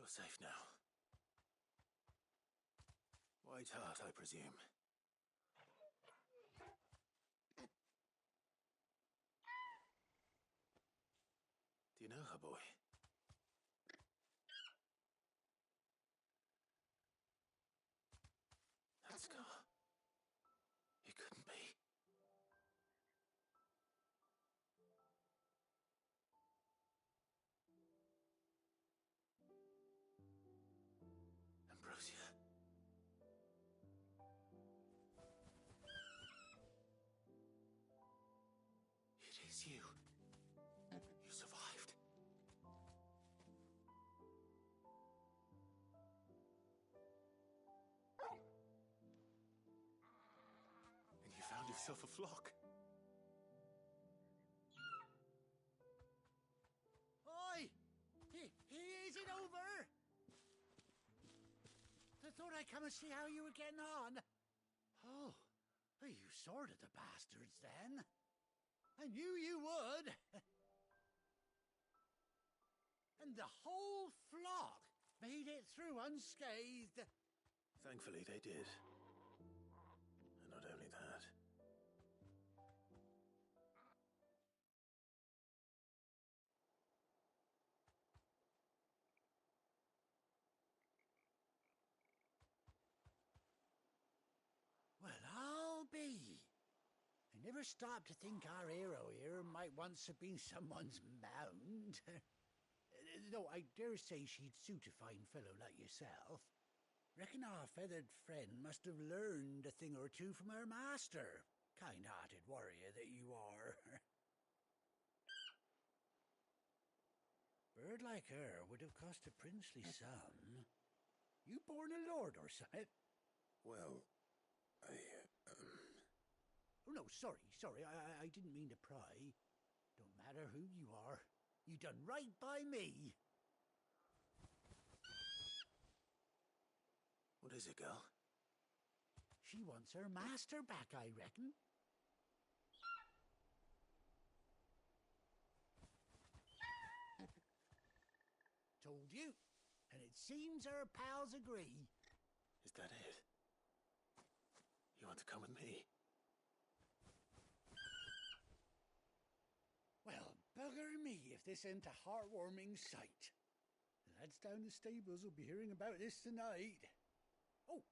You're safe now. White Hart, I presume. Do you know her, boy? That scar. It couldn't be. Ambrosia. It is you. You survived. And you found yourself a flock. Oi! Is it over? I thought I'd come and see how you were getting on. Oh, you sorted the bastards then. I knew you would. And the whole flock made it through unscathed. Thankfully, they did. And not only that. Well, I'll be. I never stopped to think our hero here might once have been someone's mount. Though I dare say she'd suit a fine fellow like yourself. Reckon our feathered friend must have learned a thing or two from her master. Kind-hearted warrior that you are. Bird like her would have cost a princely sum. You born a lord or something? Well, Oh, no, sorry, I didn't mean to pry. Don't matter who you are. You done right by me. What is it, girl? She wants her master back, I reckon. Told you. And it seems her pals agree. Is that it? You want to come with me? Well, bugger me if this ain't a heartwarming sight. The lads down the stables will be hearing about this tonight. Oh,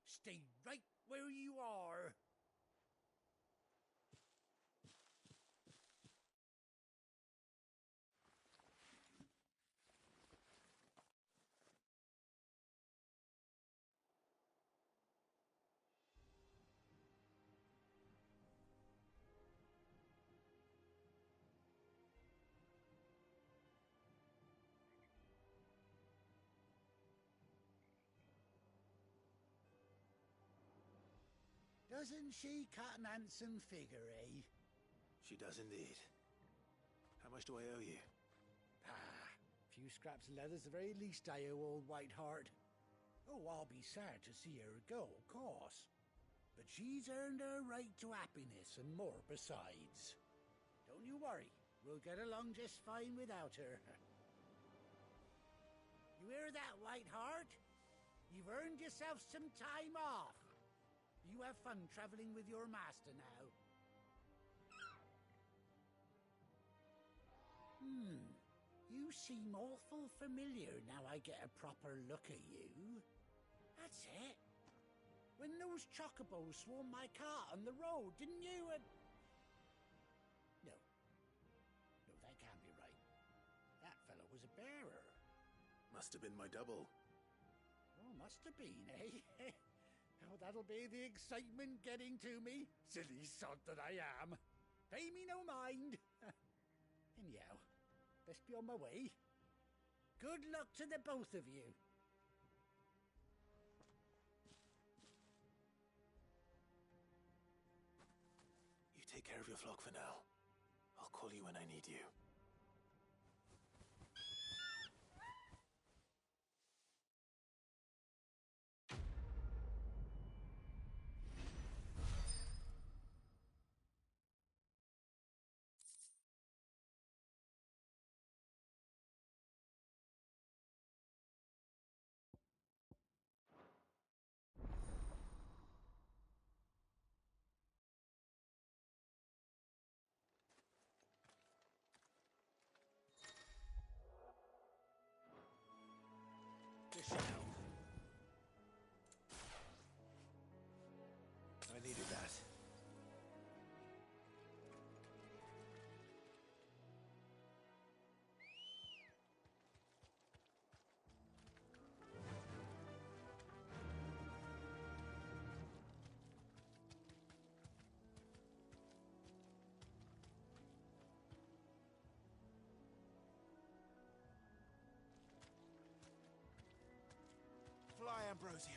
stay right where you are. Doesn't she cut an handsome figure, eh? She does indeed. How much do I owe you? Few scraps of leather's the very least I owe old White Hart. Oh, I'll be sad to see her go, of course. But she's earned her right to happiness and more besides. Don't you worry, we'll get along just fine without her. You hear that, White Hart? You've earned yourself some time off. You have fun traveling with your master now. You seem awful familiar now I get a proper look at you. That's it. When those chocobos swarmed my cart on the road, didn't you? No. No, that can't be right. That fellow was a bearer. Must have been my double. Oh, must have been, eh? Oh, that'll be the excitement getting to me. Silly sod that I am. Pay me no mind. Anyhow, best be on my way. Good luck to the both of you. You take care of your flock for now. I'll call you when I need you. yourself. I needed that. Fly, Ambrosia.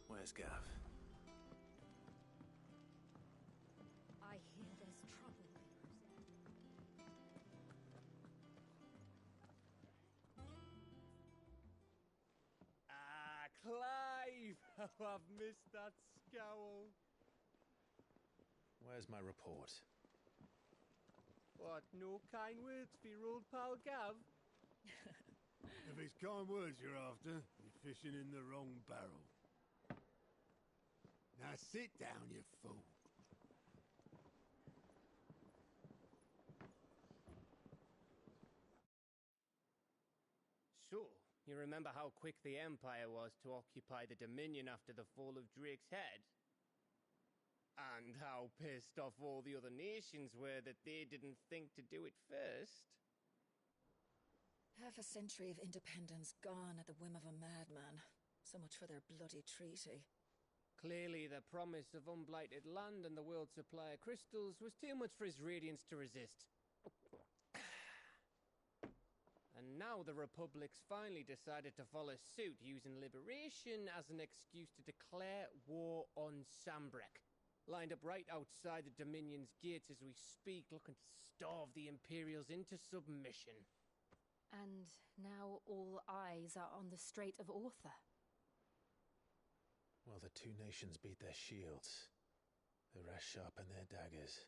Where's Gav? I hear there's trouble. Ah, Clive! How I've missed that scowl. Where's my report? What, no kind words for your old pal Gav? If it's kind words you're after, you're fishing in the wrong barrel. Now sit down, you fool. So, you remember how quick the Empire was to occupy the Dominion after the fall of Drake's head? And how pissed off all the other nations were that they didn't think to do it first? Half a century of independence gone at the whim of a madman. So much for their bloody treaty. Clearly, the promise of unblighted land and the world's supply of crystals was too much for his radiance to resist. And now the Republic's finally decided to follow suit, using liberation as an excuse to declare war on Sambrek. Lined up right outside the Dominion's gates as we speak, looking to starve the Imperials into submission. And now all eyes are on the Strait of Author. Well, the two nations beat their shields. The rest sharpen their daggers,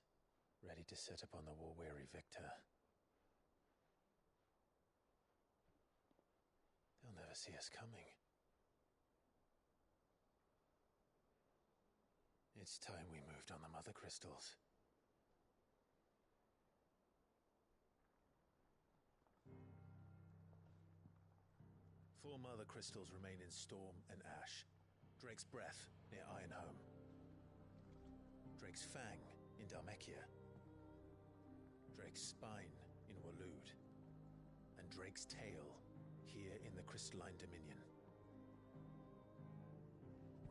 ready to set upon the war-weary victor. They'll never see us coming. It's time we moved on the Mother Crystals. Four Mother Crystals remain in Storm and Ash. Drake's Breath near Ironhome. Drake's Fang in Dhalmekia. Drake's Spine in Waloed. And Drake's Tail here in the Crystalline Dominion.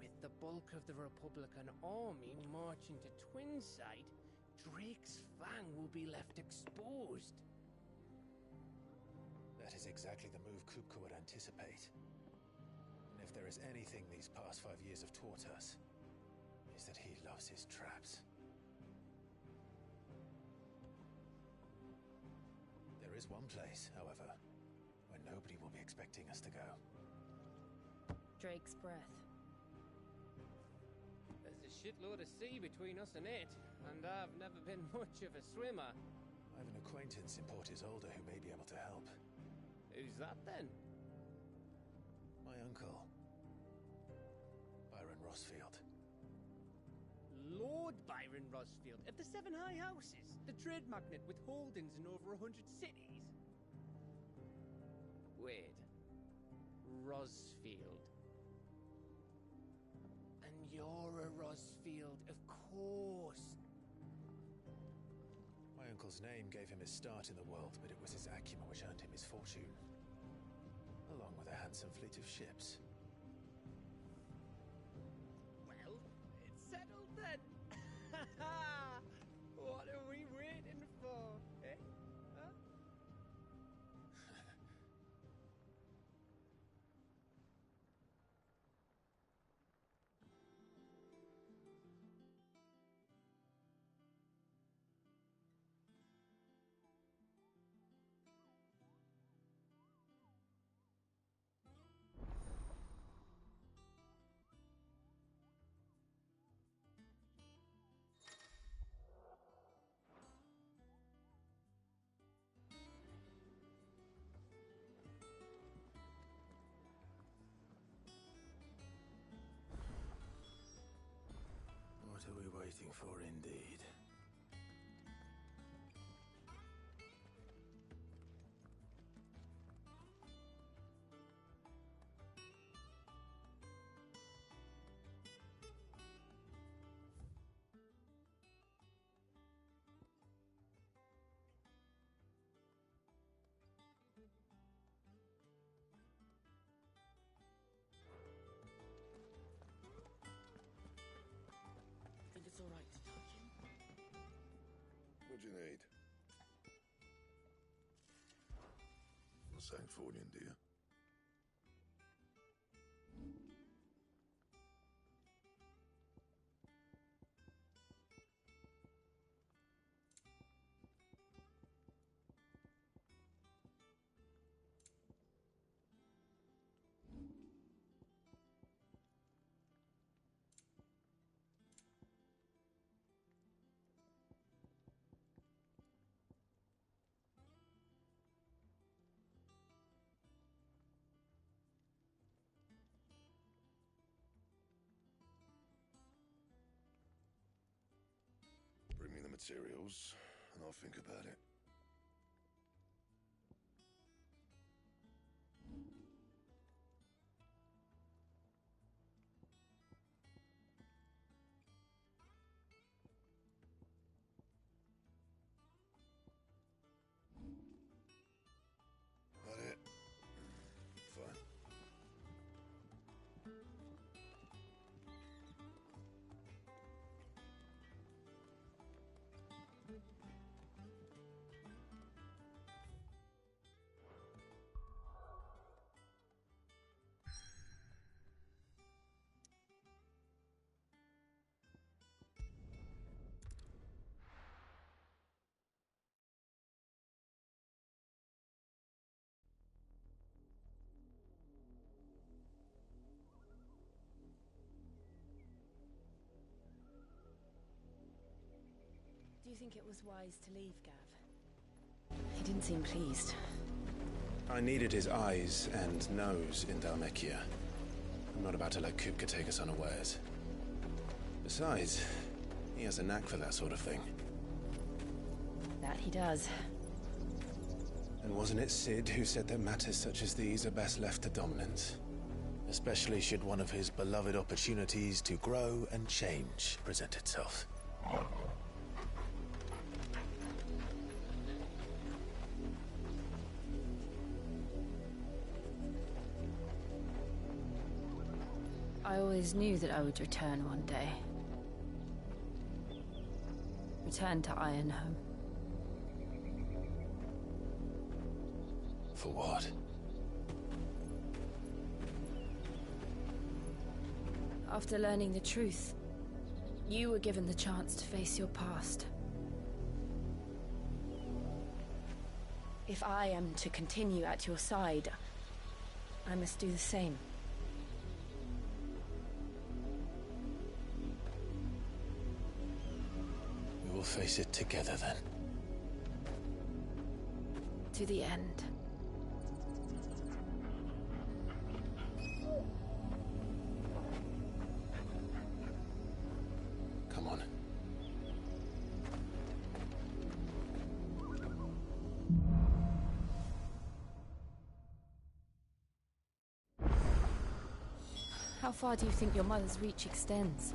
With the bulk of the Republican army marching to Twinside, Drake's Fang will be left exposed. That is exactly the move Kupka would anticipate. And if there is anything these past 5 years have taught us, is that he loves his traps. There is one place, however, where nobody will be expecting us to go. Drake's Breath. There's a shitload of sea between us and it, and I've never been much of a swimmer. I have an acquaintance in Port Isolde who may be able to help. Who's that then? My uncle, Byron Rossfield. Lord Byron Rosfield of the Seven High Houses, the trade magnate with holdings in over 100 cities. Wait. Rosfield. And you're a Rosfield, of course. My uncle's name gave him his start in the world, but it was his acumen which earned him his fortune, along with a handsome fleet of ships. Well, it's settled then. What are we waiting for, eh? Huh? What are we waiting for, indeed? Think it's all right to touch him? What do you need? Not saying fortune, do you? Bring me the materials, and I'll think about it. That it? Fine. Do you think it was wise to leave, Gav? He didn't seem pleased. I needed his eyes and nose in Dhalmekia. I'm not about to let Kupka take us unawares. Besides, he has a knack for that sort of thing. That he does. And wasn't it Sid who said that matters such as these are best left to dominance? Especially should one of his beloved opportunities to grow and change present itself. I always knew that I would return one day. Return to Ironhome. For what? After learning the truth, you were given the chance to face your past. If I am to continue at your side, I must do the same. We will face it together then. To the end. Come on. How far do you think your mother's reach extends?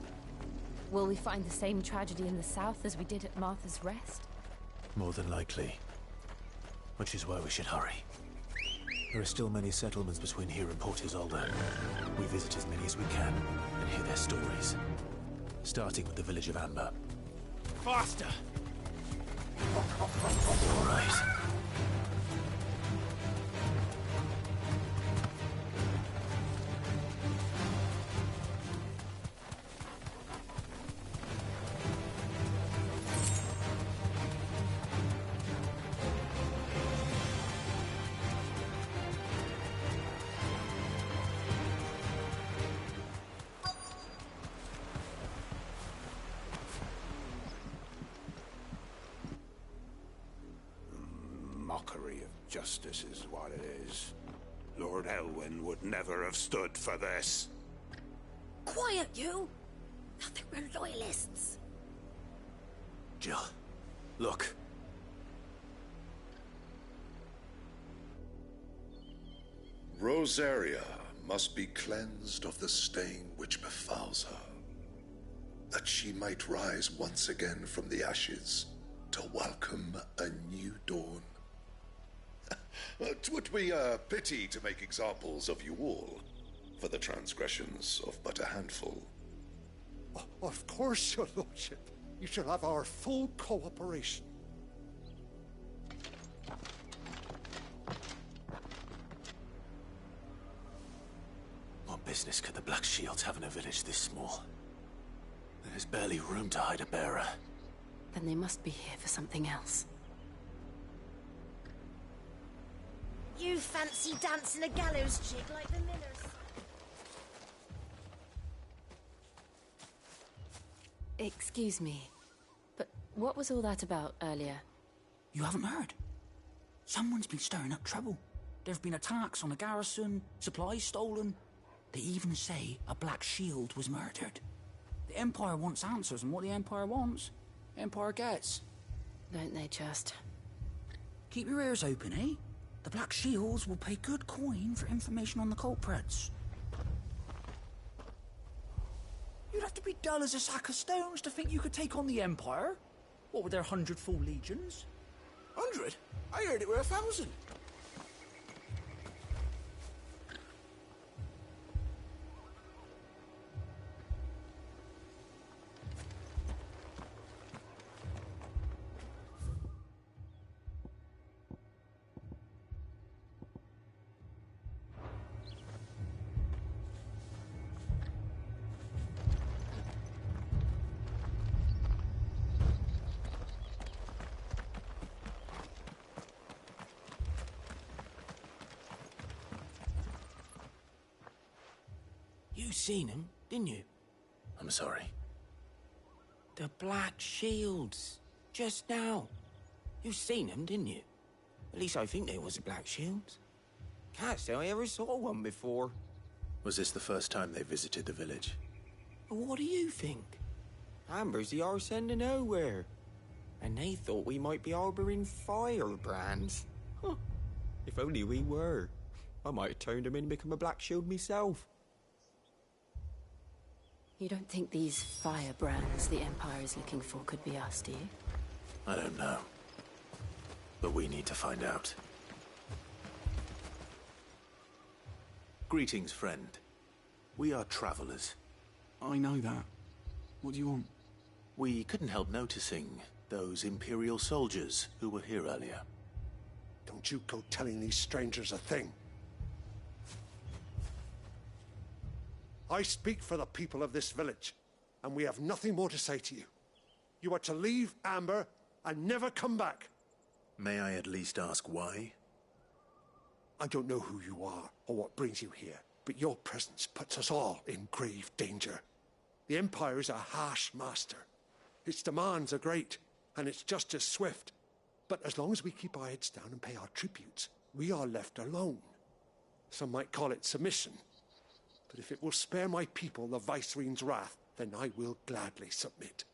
Will we find the same tragedy in the south as we did at Martha's Rest? More than likely. Which is why we should hurry. There are still many settlements between here and Port Isolde. We visit as many as we can and hear their stories. Starting with the village of Amber. Faster! All right. Mockery of justice is what it is. Lord Elwyn would never have stood for this. Quiet, you! I think we're loyalists. Jill, look. Rosaria must be cleansed of the stain which befouls her, that she might rise once again from the ashes to welcome a new dawn. 'Twould be a pity to make examples of you all, for the transgressions of but a handful. Of course, your lordship. You shall have our full cooperation. What business could the Black Shields have in a village this small? There's barely room to hide a bearer. Then they must be here for something else. You fancy dancing a gallows jig like the millers? Excuse me, but what was all that about earlier? You haven't heard? Someone's been stirring up trouble. There have been attacks on the garrison, supplies stolen. They even say a Black Shield was murdered. The Empire wants answers, and what the Empire wants, Empire gets. Don't they just? Keep your ears open, eh? The Black Shields will pay good coin for information on the culprits. You'd have to be dull as a sack of stones to think you could take on the Empire. What were their 100 full legions? 100? I heard it were 1,000. You seen him, didn't you? I'm sorry. The Black Shields. Just now. You seen them, didn't you? At least I think they was the Black Shields. Can't say I ever saw one before. Was this the first time they visited the village? What do you think? Amber's the arse end of nowhere. And they thought we might be harboring firebrands. Huh. If only we were. I might have turned them in and become a Black Shield myself. You don't think these firebrands the Empire is looking for could be us, do you? I don't know. But we need to find out. Greetings, friend. We are travelers. I know that. What do you want? We couldn't help noticing those Imperial soldiers who were here earlier. Don't you go telling these strangers a thing. I speak for the people of this village, and we have nothing more to say to you. You are to leave Amber and never come back. May I at least ask why? I don't know who you are or what brings you here, but your presence puts us all in grave danger. The Empire is a harsh master. Its demands are great, and its justice swift. But as long as we keep our heads down and pay our tributes, we are left alone. Some might call it submission. But if it will spare my people the Viceroy's wrath, then I will gladly submit.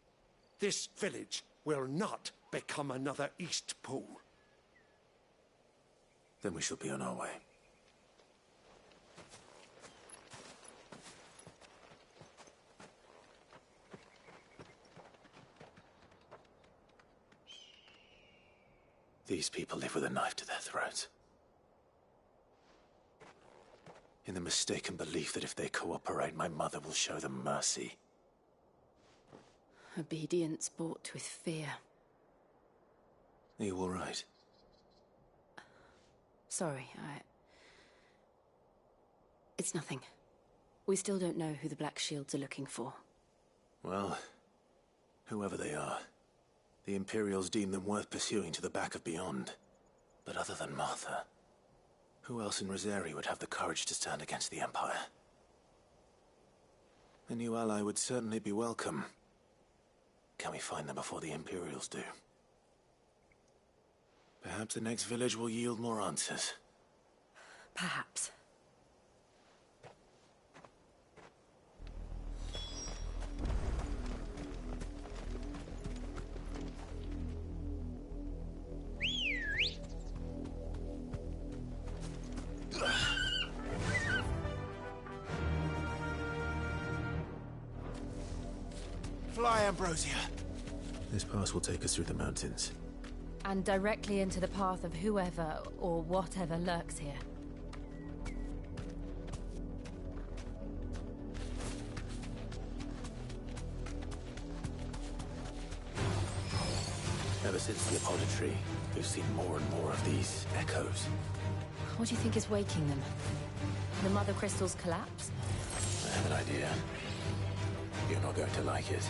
This village will not become another Eastpool. Then we shall be on our way. These people live with a knife to their throats. In the mistaken belief that if they cooperate, my mother will show them mercy. Obedience bought with fear. Are you all right? Sorry, It's nothing. We still don't know who the Black Shields are looking for. Well, whoever they are, the Imperials deem them worth pursuing to the back of beyond. But other than Martha, who else in Rosari would have the courage to stand against the Empire? A new ally would certainly be welcome. Can we find them before the Imperials do? Perhaps the next village will yield more answers. Perhaps. Fly, Ambrosia! This pass will take us through the mountains. And directly into the path of whoever or whatever lurks here. Ever since the Apoditry, we've seen more and more of these echoes. What do you think is waking them? The Mother Crystal's collapse? I have an idea. You're not going to like it.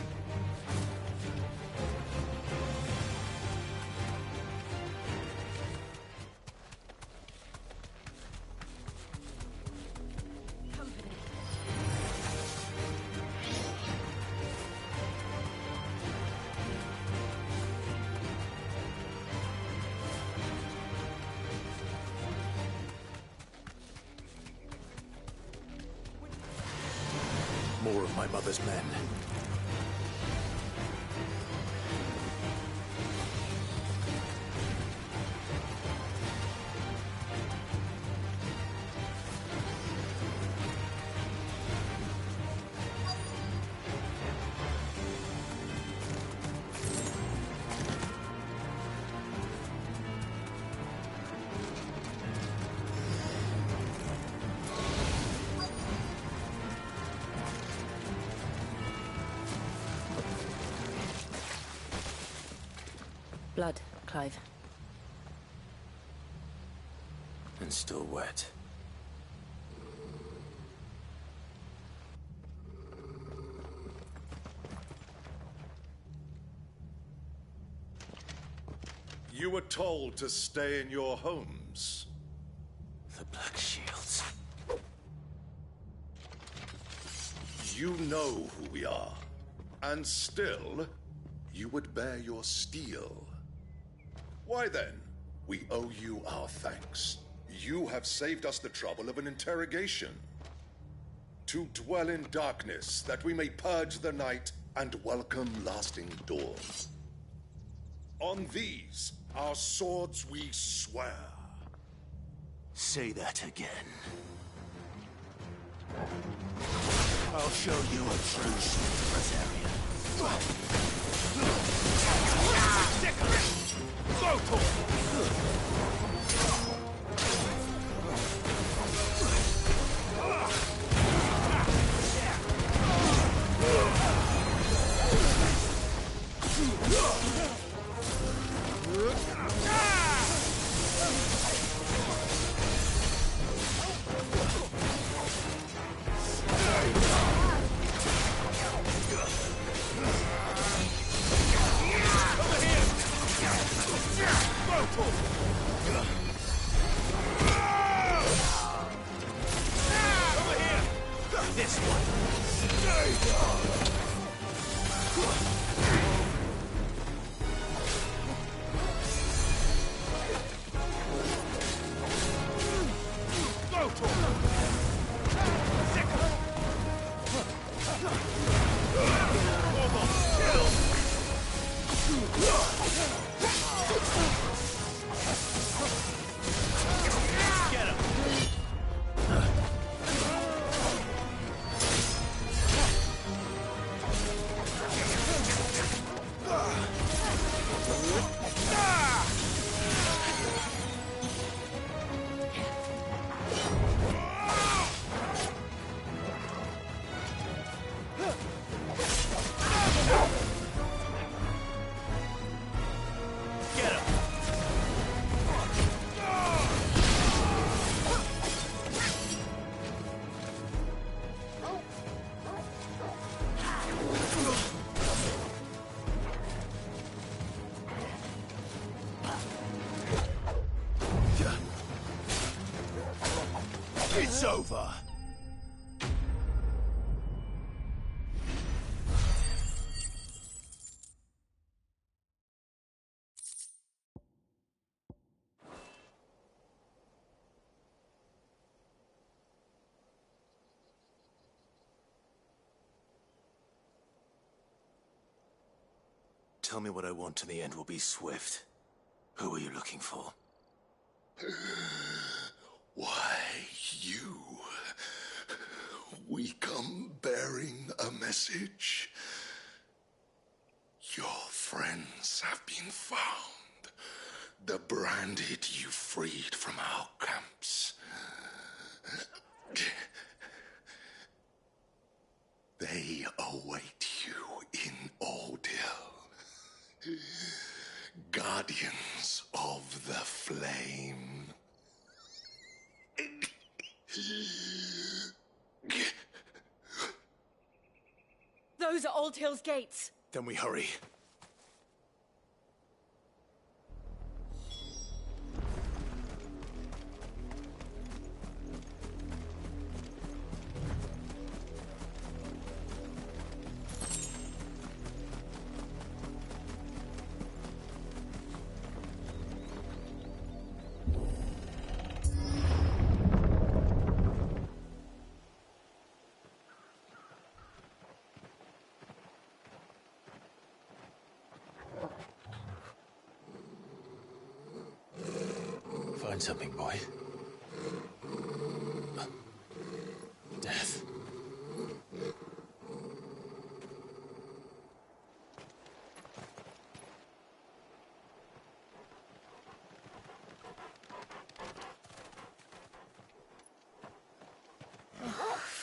More of my mother's men. Blood, Clive. And still wet. You were told to stay in your homes. The Black Shields. You know who we are. And still, you would bear your steel. Why then? We owe you our thanks. You have saved us the trouble of an interrogation. To dwell in darkness, that we may purge the night and welcome lasting dawn. On these, our swords we swear. Say that again. I'll show you a true Rosarian. This one. It's over! Tell me what I want and the end will be swift. Who are you looking for? Why, you. We come bearing a message. Your friends have been found. The branded you freed from our camps. They await you in Ordil. Guardians of the Flame. Those are Old Hill's gates. Then we hurry. Find something, boy. Death.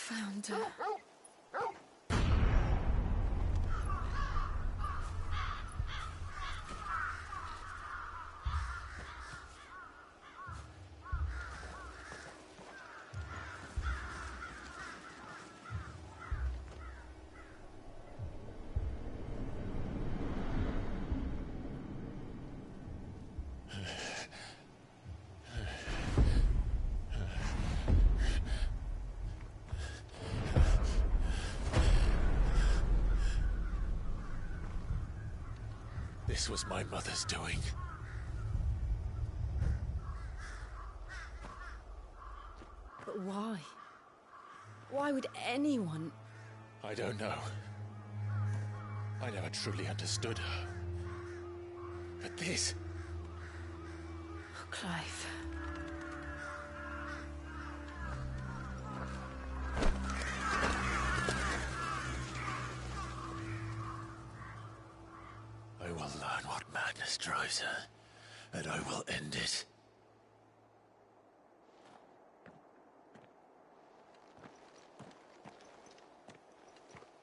Found her. This was my mother's doing. But why? Why would anyone... I don't know. I never truly understood her. But this... Oh, Clive. I will learn what madness drives her, and I will end it.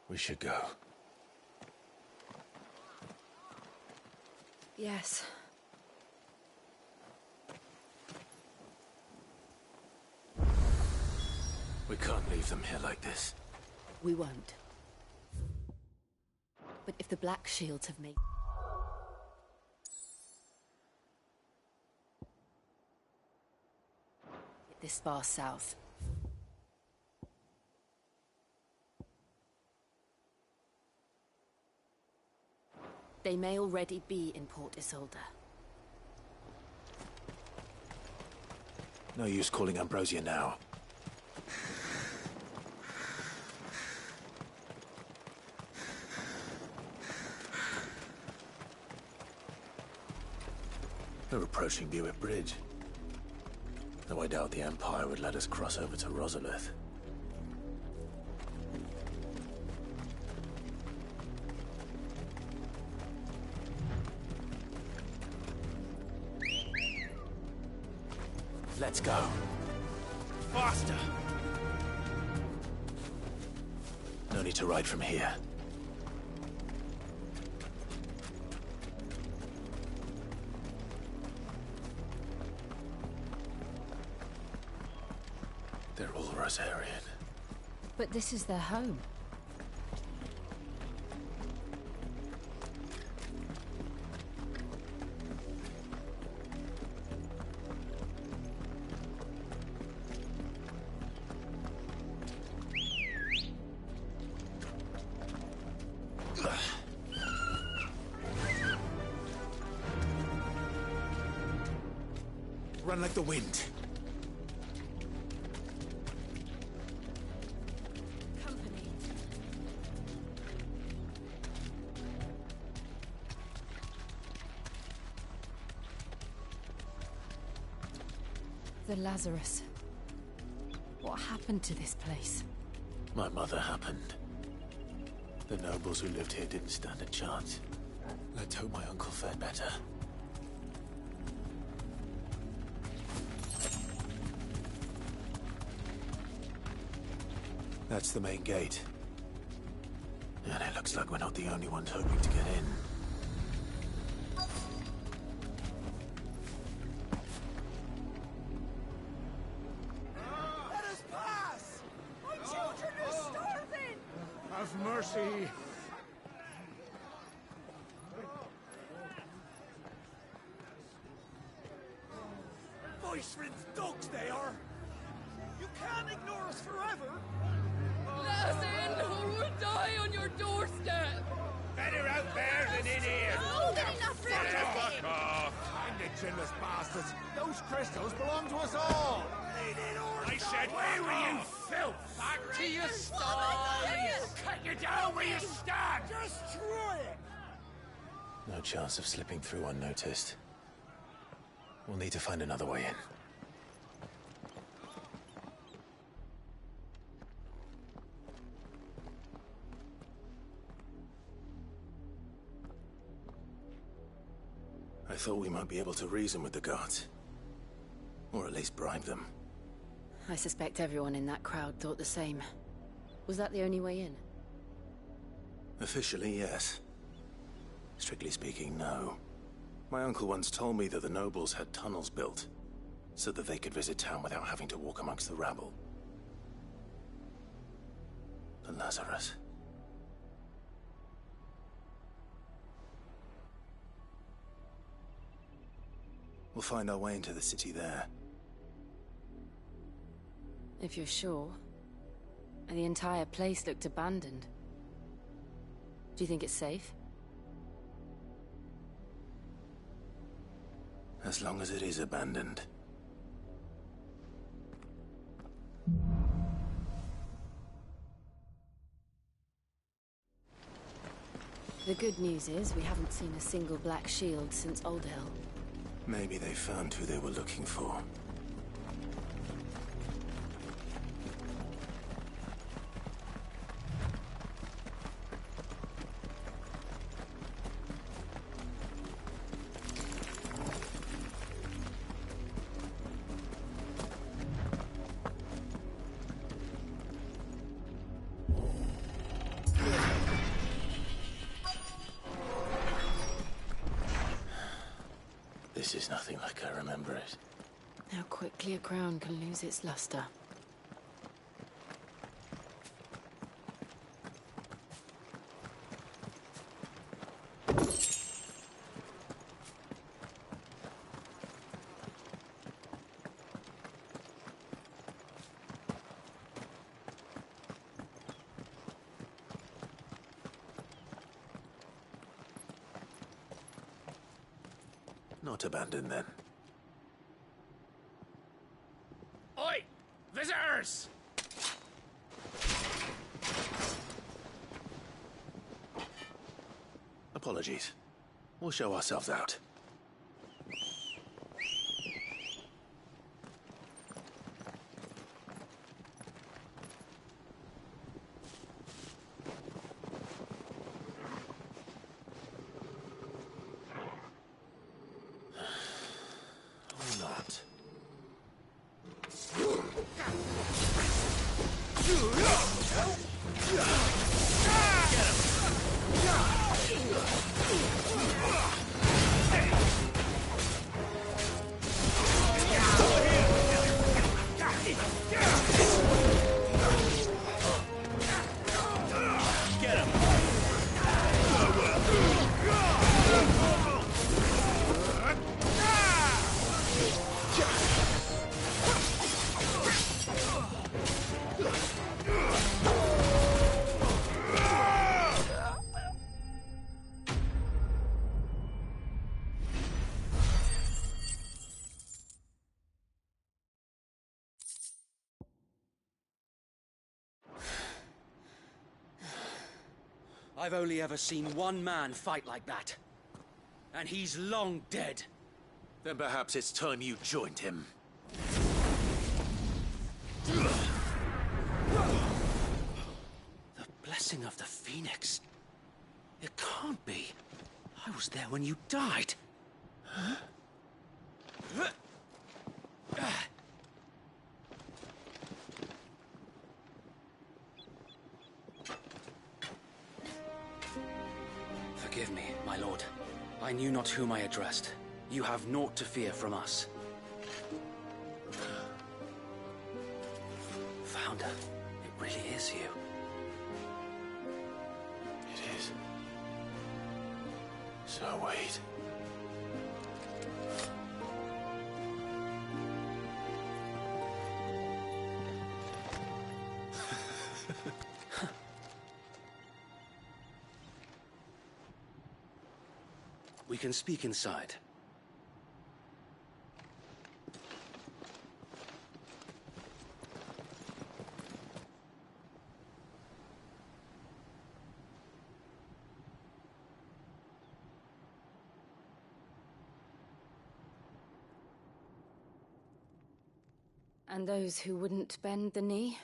We should go. Yes. We can't leave them here like this. We won't. But if the Black Shields have made... this far south. They may already be in Port Isolde. No use calling Ambrosia now. We're approaching Buick Bridge. Though I doubt the Empire would let us cross over to Rosalith. Let's go. Faster! No need to ride from here. They're all Rosarian. But this is their home. run like the wind. Company. The Lazarus. What happened to this place? My mother happened. The nobles who lived here didn't stand a chance. Let's hope my uncle fared better. That's the main gate. And it looks like we're not the only ones hoping to get in. Let us pass! My children are starving! Have mercy. Voice-rinsed dogs they are! You can't ignore us forever! Let us in, or we'll die on your doorstep! Better out there than in here. More than enough room to Fuck fit. off. Find it, chinless bastards! Those crystals belong to us all! I said, where were you, filth? Back to your stall. Cut you down where you stand. Destroy it! No chance of slipping through unnoticed. We'll need to find another way in. I thought we might be able to reason with the guards. Or at least bribe them. I suspect everyone in that crowd thought the same. Was that the only way in? Officially, yes. Strictly speaking, no. My uncle once told me that the nobles had tunnels built, so that they could visit town without having to walk amongst the rabble. The Lazarus. We'll find our way into the city there. If you're sure. The entire place looked abandoned. Do you think it's safe? As long as it is abandoned. The good news is we haven't seen a single black shield since Old Hill. Maybe they found who they were looking for. This is nothing like I remember it. How quickly a crown can lose its luster. Not abandoned, then. Oi! Visitors! Apologies. We'll show ourselves out. I've only ever seen one man fight like that. And he's long dead. Then perhaps it's time you joined him. The blessing of the Phoenix. It can't be. I was there when you died. Huh? Forgive me, my lord. I knew not whom I addressed. You have naught to fear from us. Founder, it really is you. It is. So wait. We can speak inside. And those who wouldn't bend the knee?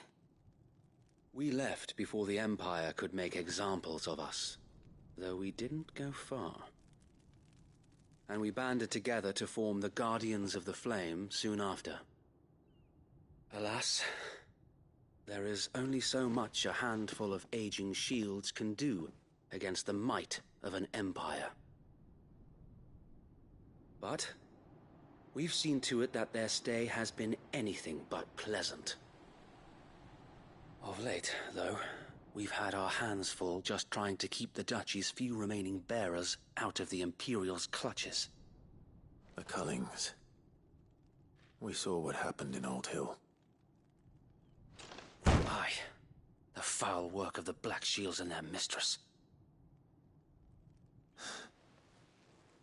We left before the Empire could make examples of us, though we didn't go far. And we banded together to form the Guardians of the Flame soon after. Alas, there is only so much a handful of aging shields can do against the might of an empire. But we've seen to it that their stay has been anything but pleasant. Of late, though, we've had our hands full just trying to keep the Duchy's few remaining bearers out of the Imperial's clutches. The Cullings. We saw what happened in Old Hill. Aye. The foul work of the Black Shields and their mistress.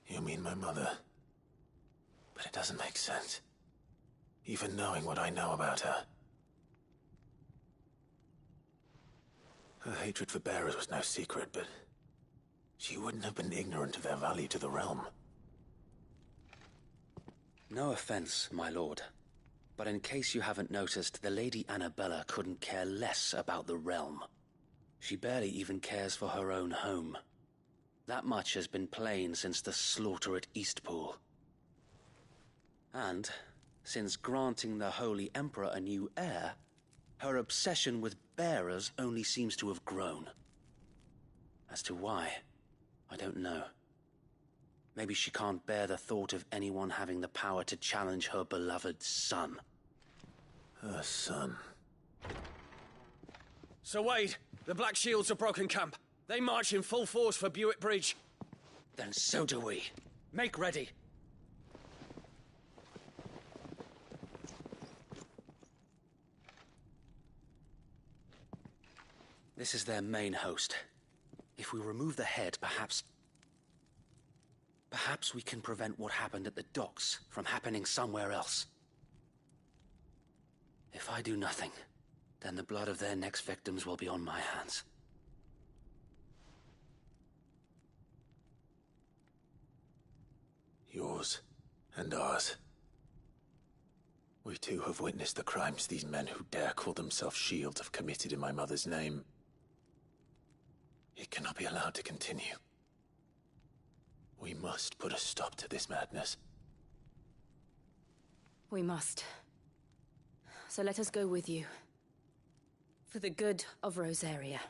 You mean my mother? But it doesn't make sense. Even knowing what I know about her. Her hatred for bearers was no secret, but she wouldn't have been ignorant of their value to the realm. No offense, my lord, but in case you haven't noticed, the Lady Annabella couldn't care less about the realm. She barely even cares for her own home. That much has been plain since the slaughter at Eastpool. And, since granting the Holy Emperor a new heir, her obsession with bearers only seems to have grown. As to why, I don't know. Maybe she can't bear the thought of anyone having the power to challenge her beloved son. Her son. Sir Wade, the Black Shields have broken camp. They march in full force for Buick Bridge. Then so do we. Make ready. This is their main host. If we remove the head, perhaps we can prevent what happened at the docks from happening somewhere else. If I do nothing, then the blood of their next victims will be on my hands. Yours and ours. We too have witnessed the crimes these men who dare call themselves shields have committed in my mother's name. It cannot be allowed to continue. We must put a stop to this madness. We must. So let us go with you. For the good of Rosaria.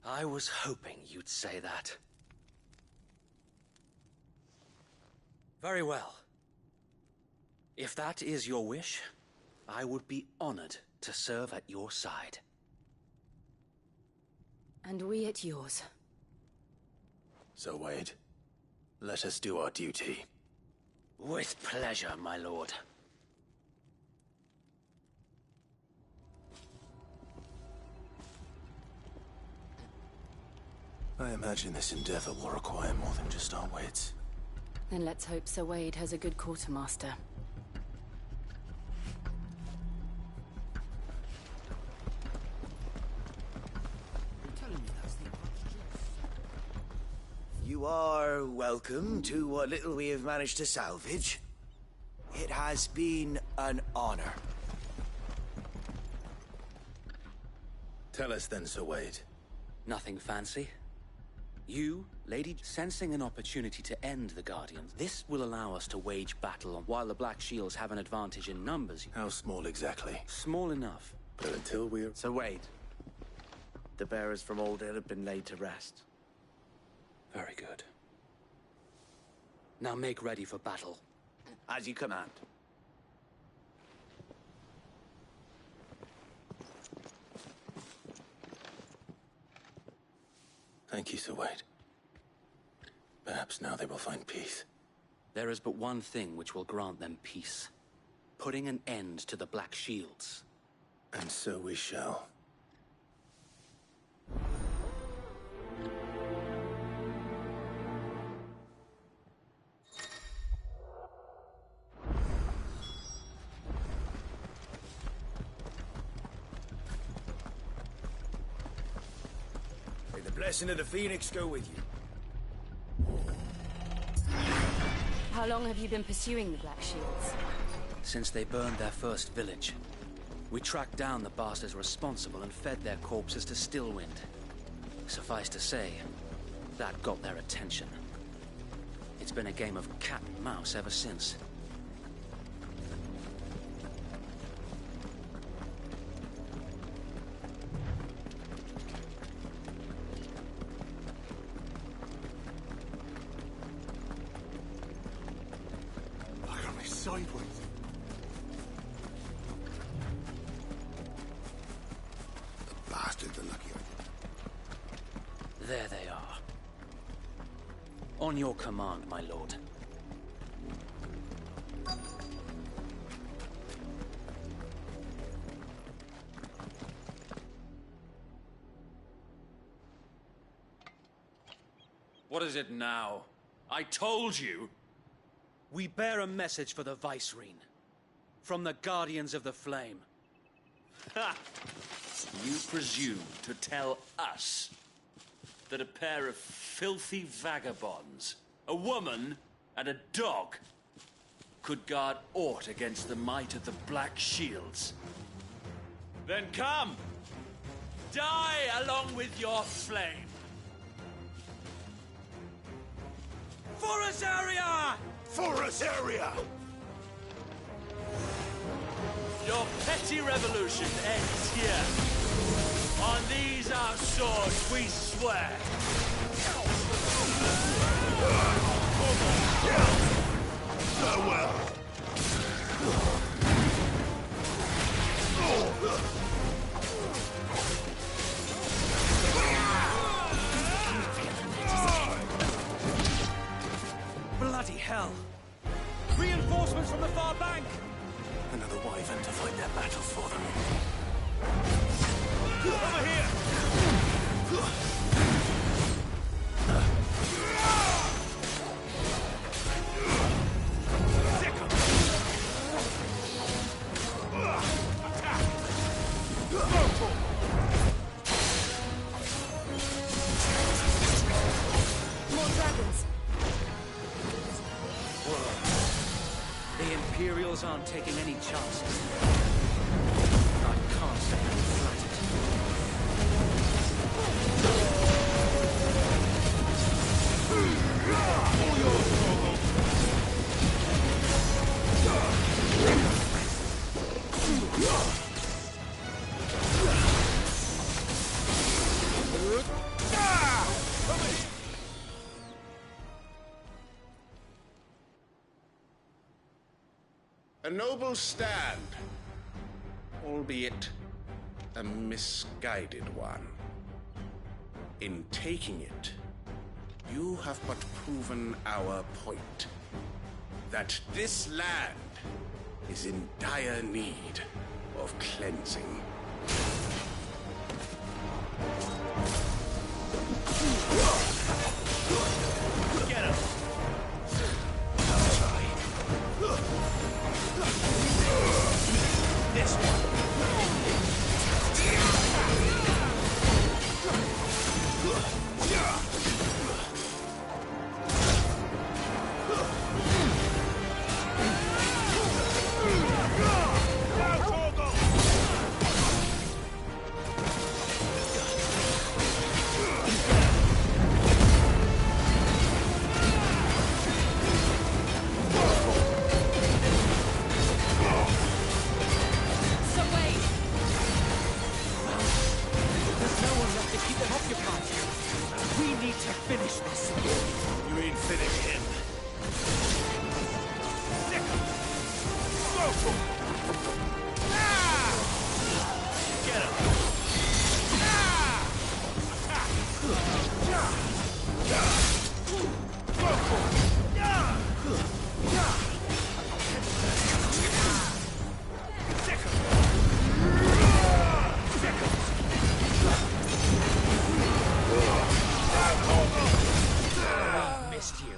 I was hoping you'd say that. Very well. If that is your wish, I would be honored to serve at your side. And we at yours. So, Wade, let us do our duty. With pleasure, my lord. I imagine this endeavor will require more than just our wits. Then let's hope Sir Wade has a good quartermaster. You are welcome to what little we have managed to salvage. It has been an honor. Tell us then, Sir Wade. Nothing fancy. You, lady, sensing an opportunity to end the Guardians, this will allow us to wage battle while the Black Shields have an advantage in numbers. How small exactly? Small enough. But until we're... Sir Wade, the bearers from Oldale have been laid to rest. Very good. Now make ready for battle. As you command. Thank you, Sir Wade. Perhaps now they will find peace. There is but one thing which will grant them peace. Putting an end to the Black Shields. And so we shall. May the blessing of the Phoenix go with you. How long have you been pursuing the Black Shields? Since they burned their first village. We tracked down the bastards responsible and fed their corpses to Stillwind. Suffice to say, that got their attention. It's been a game of cat and mouse ever since. Look at me sideways. The bastards are lucky. There they are. On your command, my lord. What is it now? I told you! We bear a message for the Vicereine. From the Guardians of the Flame. Ha! You presume to tell us that a pair of filthy vagabonds, a woman and a dog, could guard aught against the might of the Black Shields? Then come! Die along with your flame! For us area! For us area! Your petty revolution ends here. On these our swords we swear. Farewell. Bloody hell! Reinforcements from the far bank! Another wyvern to fight their battle for them. Over here! More dragons. The Imperials aren't taking any chances. I can't say I'm flattered. A noble stand, albeit a misguided one. In taking it, you have but proven our point. That this land is in dire need of cleansing. Get him! This one. finish this. You ain't finished him. Sick him! Smoke him! Ah! Get him! Ah! Smoke him! Sick him! Sick him! Missed you.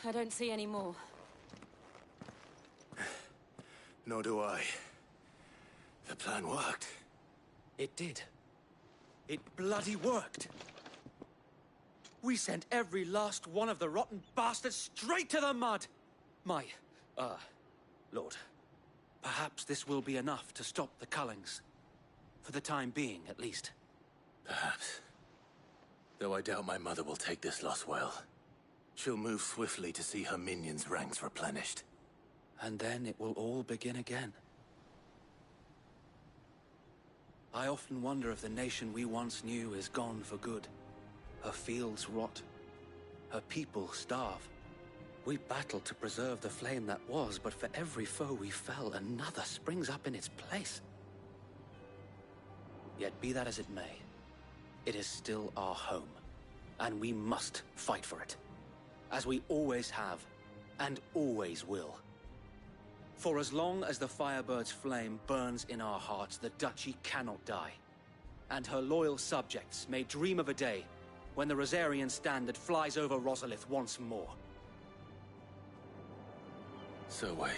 I don't see any more. Nor do I. The plan worked. It did. It bloody worked. We sent every last one of the rotten bastards straight to the mud! Lord, perhaps this will be enough to stop the Cullings. For the time being, at least. Perhaps. Though I doubt my mother will take this loss well. She'll move swiftly to see her minions' ranks replenished. And then it will all begin again. I often wonder if the nation we once knew is gone for good. Her fields rot. Her people starve. We battled to preserve the flame that was, but for every foe we fell, another springs up in its place. Yet be that as it may, it is still our home, and we must fight for it. As we always have, and always will. For as long as the Firebird's flame burns in our hearts, the Duchy cannot die. And her loyal subjects may dream of a day when the Rosarian standard flies over Rosalith once more. So wait,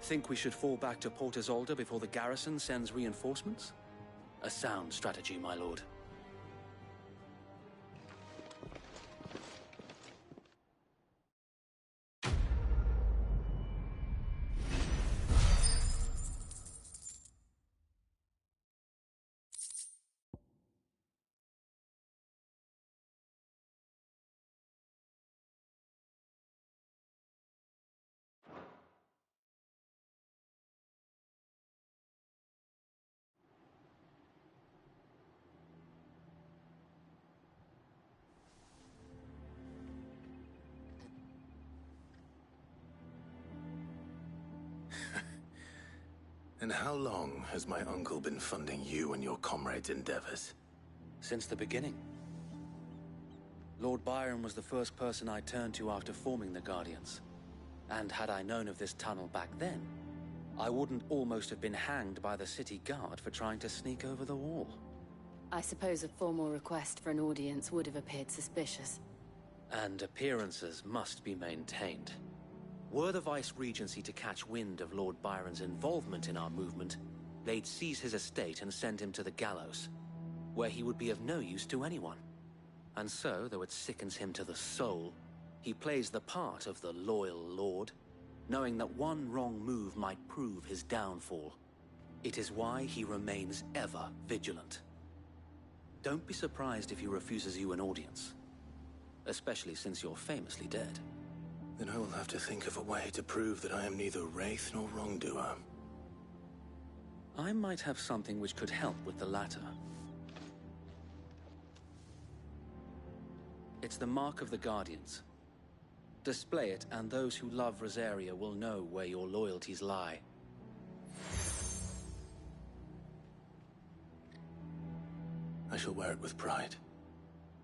Think we should fall back to Port Isolde before the garrison sends reinforcements? A sound strategy, my lord. And how long has my uncle been funding you and your comrades' endeavors? Since the beginning. Lord Byron was the first person I turned to after forming the Guardians. And had I known of this tunnel back then, I wouldn't almost have been hanged by the city guard for trying to sneak over the wall. I suppose a formal request for an audience would have appeared suspicious. And appearances must be maintained. Were the Vice-Regency to catch wind of Lord Byron's involvement in our movement, they'd seize his estate and send him to the gallows, where he would be of no use to anyone. And so, though it sickens him to the soul, he plays the part of the loyal lord, knowing that one wrong move might prove his downfall. It is why he remains ever vigilant. Don't be surprised if he refuses you an audience, especially since you're famously dead. Then I will have to think of a way to prove that I am neither wraith nor wrongdoer. I might have something which could help with the latter. It's the mark of the Guardians. Display it, and those who love Rosaria will know where your loyalties lie. I shall wear it with pride.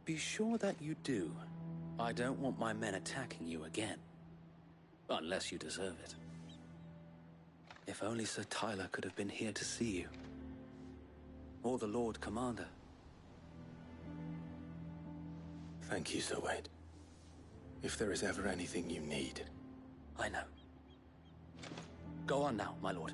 Be sure that you do. I don't want my men attacking you again. Unless you deserve it. If only Sir Tyler could have been here to see you. Or the Lord Commander. Thank you, Sir Wade. If there is ever anything you need. I know. Go on now, my lord.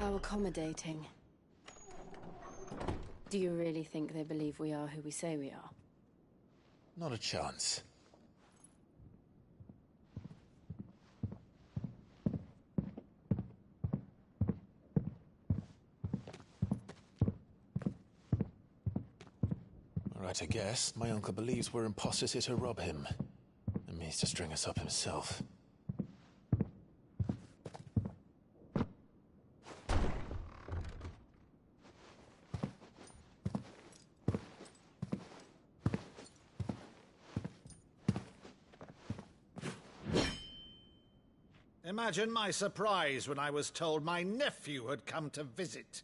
How accommodating. Do you really think they believe we are who we say we are? Not a chance. Right to guess, my uncle believes we're imposters here to rob him, and means to string us up himself. Imagine my surprise when I was told my nephew had come to visit.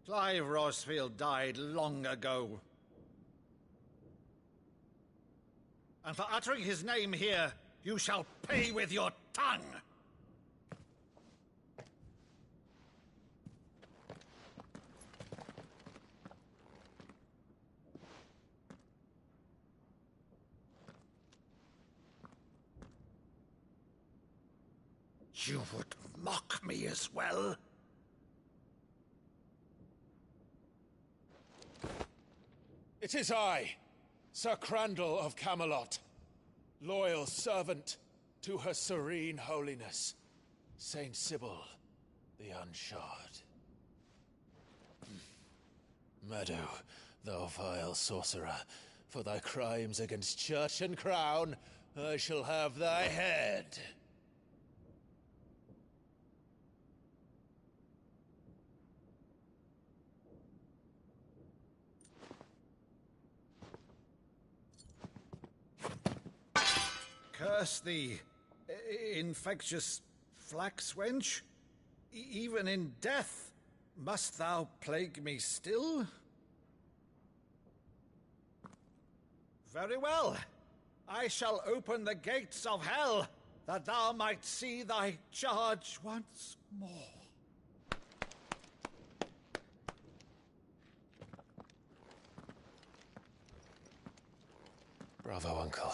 Clive Rosfield died long ago. And for uttering his name here, you shall pay with your tongue! You would mock me as well? It is I, Sir Crandall of Camelot, loyal servant to Her Serene Holiness, Saint Sybil the Unshod. Meadow, thou vile sorcerer, for thy crimes against church and crown, I shall have thy head. Curse thee, infectious flax wench. Even in death, must thou plague me still? Very well. I shall open the gates of hell, that thou might see thy charge once more. Bravo, Uncle.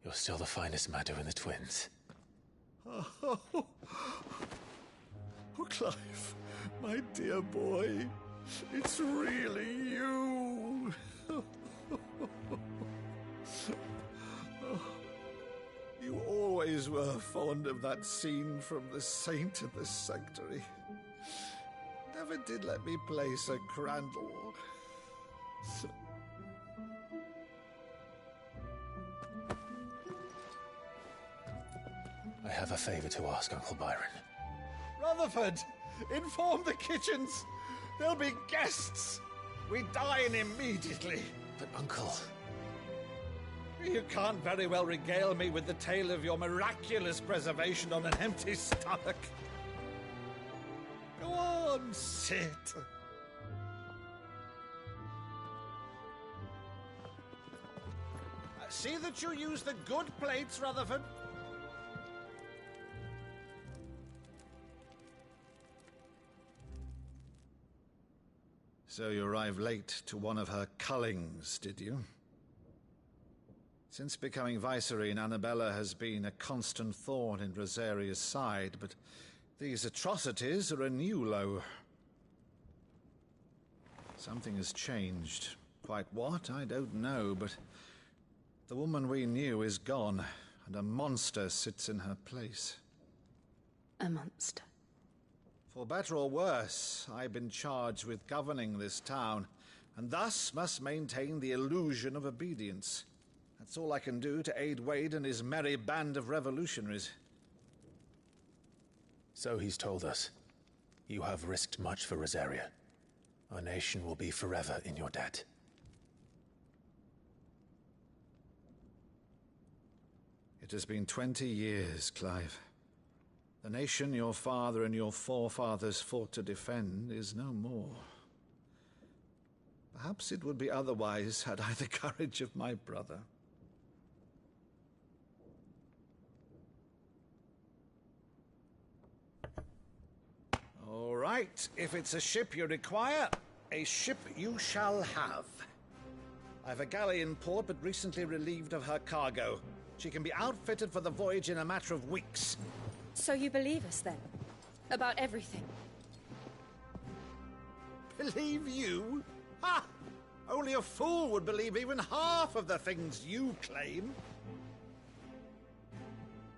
You're still the finest Meadow in the twins. Oh, Clive, my dear boy, it's really you. You always were fond of that scene from The Saint of the Sanctuary. Never did let me play Sir Crandall. I have a favor to ask, Uncle Byron. Rutherford, inform the kitchens. There'll be guests. We dine immediately. But, Uncle... You can't very well regale me with the tale of your miraculous preservation on an empty stomach. Go on, sit. See that you use the good plates, Rutherford. So you arrived late to one of her cullings, did you? Since becoming Vicereine, Annabella has been a constant thorn in Rosaria's side, but these atrocities are a new low. Something has changed. Quite what, I don't know, but the woman we knew is gone, and a monster sits in her place. A monster? For better or worse, I've been charged with governing this town, and thus must maintain the illusion of obedience. That's all I can do to aid Wade and his merry band of revolutionaries. So he's told us. You have risked much for Rosaria. Our nation will be forever in your debt. It has been 20 years, Clive. The nation your father and your forefathers fought to defend is no more. Perhaps it would be otherwise had I the courage of my brother. All right, if it's a ship you require, a ship you shall have. I've a galley in port, but recently relieved of her cargo. She can be outfitted for the voyage in a matter of weeks. So you believe us, then? About everything? Believe you? Ha! Only a fool would believe even half of the things you claim.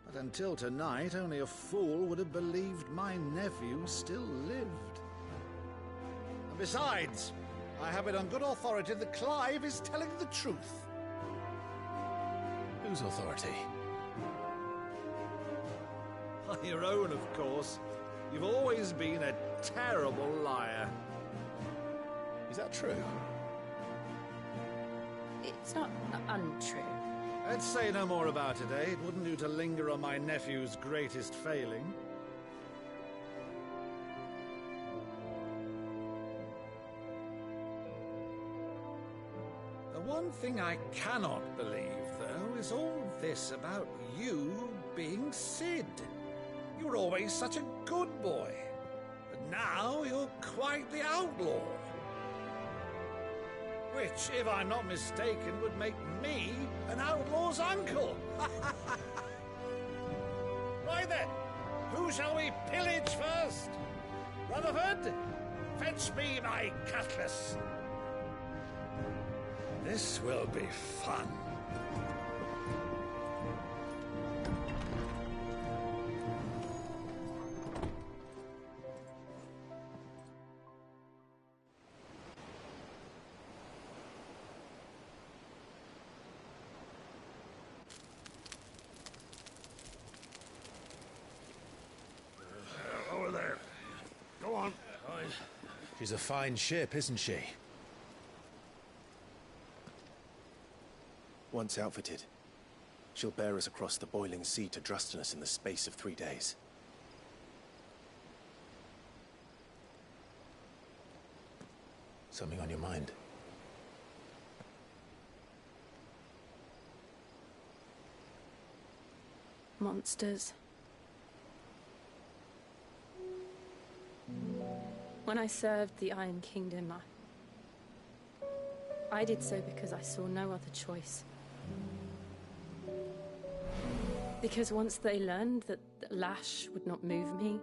But until tonight, only a fool would have believed my nephew still lived. And besides, I have it on good authority that Clive is telling the truth. Whose authority? Your own, of course. You've always been a terrible liar. Is that true? It's not untrue. Let's say no more about it, eh? It wouldn't do to linger on my nephew's greatest failing. The one thing I cannot believe, though, is all this about you being Sid. You were always such a good boy, but now you're quite the outlaw. Which, if I'm not mistaken, would make me an outlaw's uncle. Right then, who shall we pillage first? Rutherford, fetch me my cutlass. This will be fun. Over there. Go on. She's a fine ship, isn't she? Once outfitted, she'll bear us across the boiling sea to Drustinus in the space of 3 days. Something on your mind? Monsters. When I served the Iron Kingdom, I did so because I saw no other choice. Because once they learned that the lash would not move me,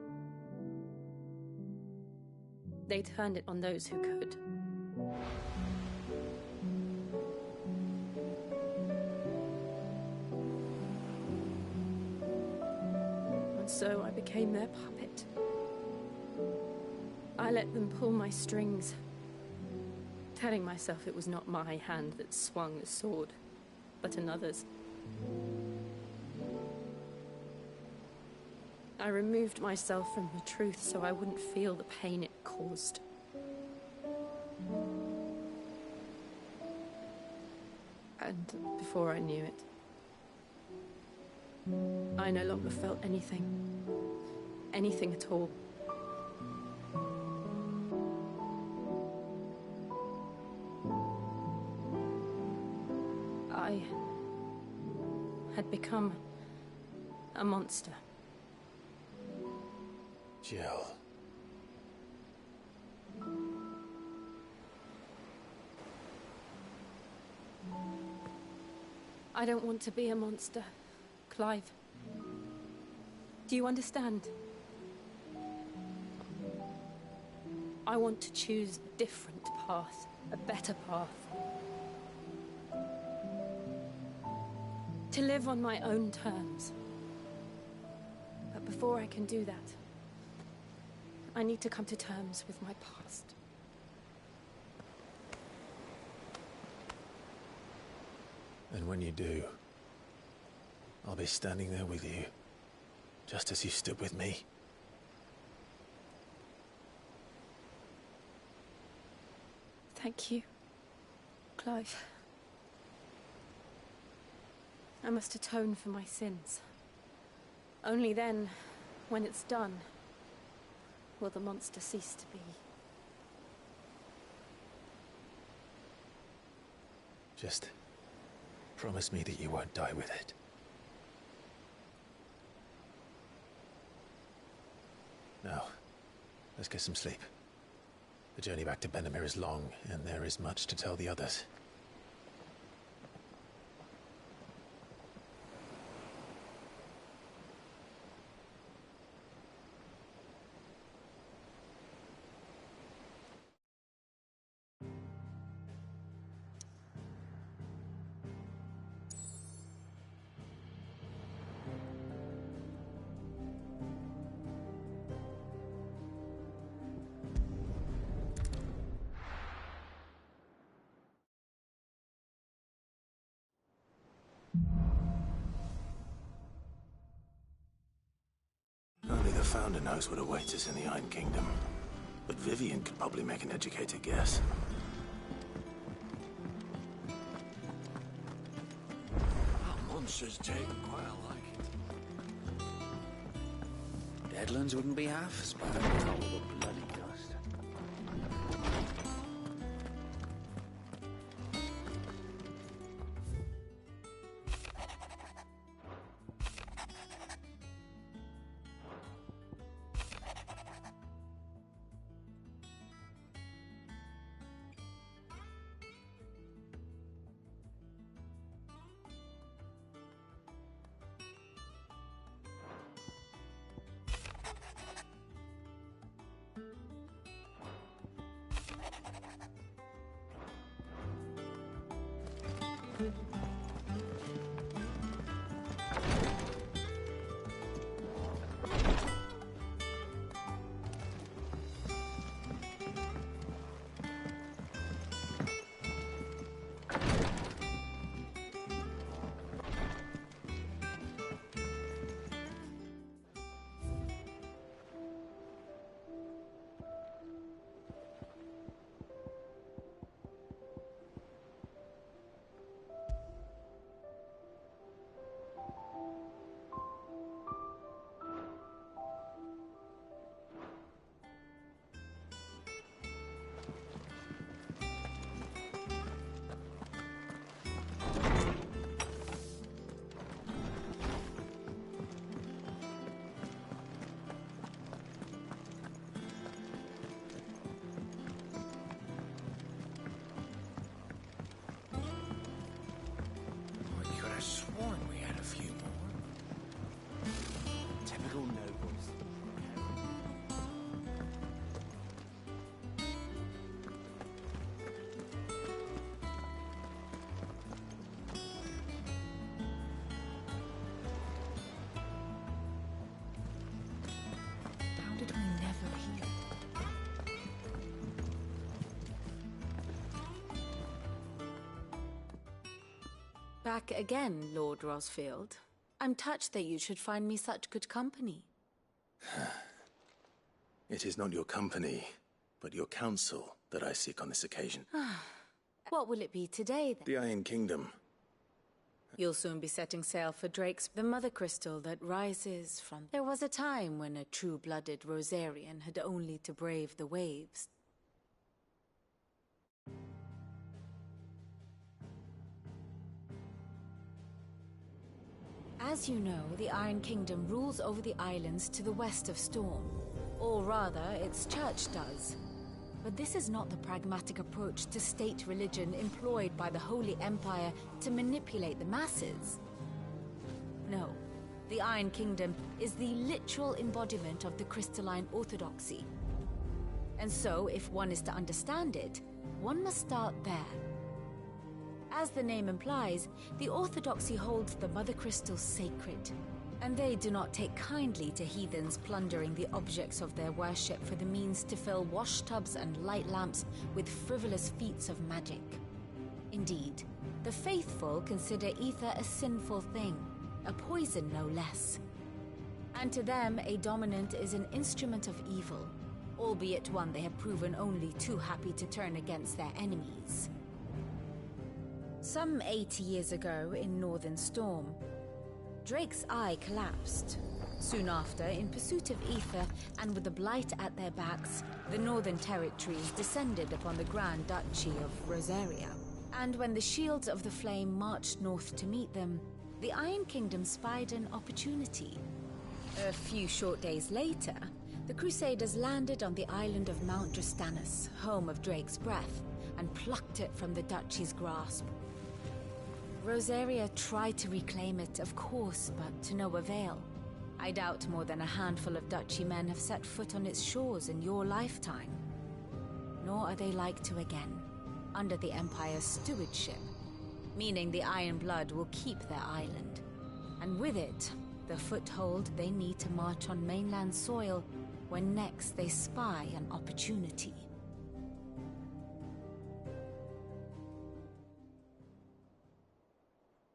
they turned it on those who could. And so I became their puppet. I let them pull my strings, telling myself it was not my hand that swung the sword, but another's. I removed myself from the truth so I wouldn't feel the pain it caused. And before I knew it, I no longer felt anything. Anything at all. I had become a monster. Jill. I don't want to be a monster, Clive. Do you understand? I want to choose a different path, a better path. To live on my own terms. But before I can do that, I need to come to terms with my past. And when you do, I'll be standing there with you, just as you stood with me. Thank you, Clive. I must atone for my sins. Only then, when it's done, will the monster cease to be. Just promise me that you won't die with it. Now, let's get some sleep. The journey back to Benamir is long, and there is much to tell the others. Founder knows what awaits us in the Iron Kingdom, but Vivian could probably make an educated guess. Our monsters take quite a liking. Deadlands wouldn't be half as bad with all the bloody dust. Back again, Lord Rosfield. I'm touched that you should find me such good company. It is not your company, but your counsel that I seek on this occasion. What will it be today, then? The Iron Kingdom. You'll soon be setting sail for Drake's, the mother crystal that rises from... There was a time when a true-blooded Rosarian had only to brave the waves. As you know, the Iron Kingdom rules over the islands to the west of Storm. Or rather, its church does. But this is not the pragmatic approach to state religion employed by the Holy Empire to manipulate the masses. No, the Iron Kingdom is the literal embodiment of the crystalline orthodoxy. And so, if one is to understand it, one must start there. As the name implies, the orthodoxy holds the Mother Crystal sacred, and they do not take kindly to heathens plundering the objects of their worship for the means to fill washtubs and light lamps with frivolous feats of magic. Indeed, the faithful consider ether a sinful thing, a poison no less. And to them, a dominant is an instrument of evil, albeit one they have proven only too happy to turn against their enemies. Some 80 years ago, in Northern Storm, Drake's eye collapsed. Soon after, in pursuit of ether and with the blight at their backs, the Northern Territories descended upon the Grand Duchy of Rosaria. And when the Shields of the Flame marched north to meet them, the Iron Kingdom spied an opportunity. A few short days later, the Crusaders landed on the island of Mount Drastanus, home of Drake's breath, and plucked it from the Duchy's grasp. Rosaria tried to reclaim it, of course, but to no avail. I doubt more than a handful of Duchy men have set foot on its shores in your lifetime. Nor are they like to again, under the Empire's stewardship, meaning the Iron Blood will keep their island, and with it, the foothold they need to march on mainland soil when next they spy an opportunity.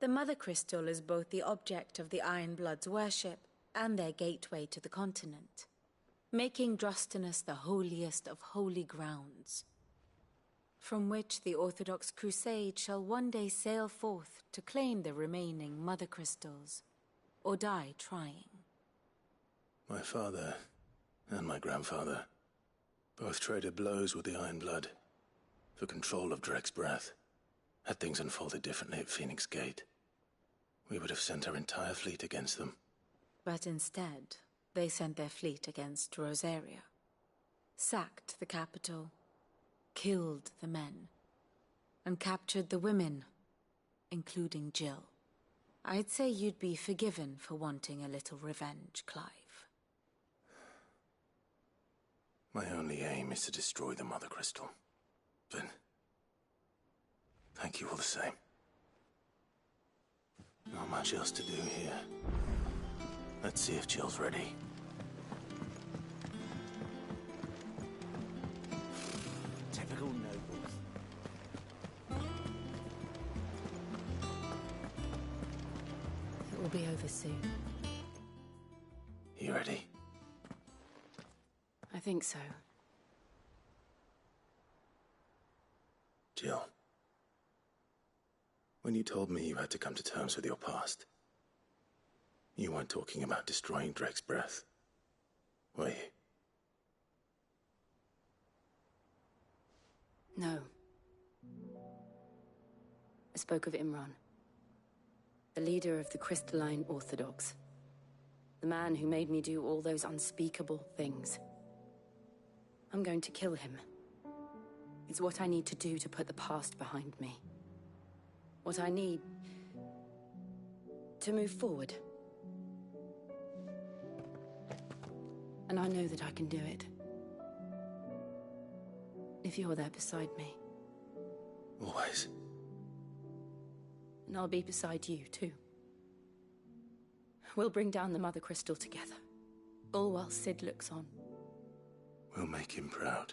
The Mother Crystal is both the object of the Iron Blood's worship and their gateway to the continent. making Drustinus the holiest of holy grounds, from which the Orthodox Crusade shall one day sail forth to claim the remaining Mother Crystals, or die trying. My father and my grandfather both traded blows with the Iron Blood for control of Dreg's breath. Had things unfolded differently at Phoenix Gate, we would have sent our entire fleet against them. But instead, they sent their fleet against Rosaria, sacked the capital, killed the men, and captured the women, including Jill. I'd say you'd be forgiven for wanting a little revenge, Clive. My only aim is to destroy the Mother Crystal. But thank you all the same. Not much else to do here. Let's see if Jill's ready. Typical nobles. It will be over soon. You ready? I think so. Jill, when you told me you had to come to terms with your past, you weren't talking about destroying Dreg's breath, were you? No. I spoke of Imran, the leader of the Crystalline Orthodox. The man who made me do all those unspeakable things. I'm going to kill him. It's what I need to do to put the past behind me. What I need to move forward. And I know that I can do it. If you're there beside me. Always. And I'll be beside you, too. We'll bring down the Mother Crystal together. All while Sid looks on. We'll make him proud.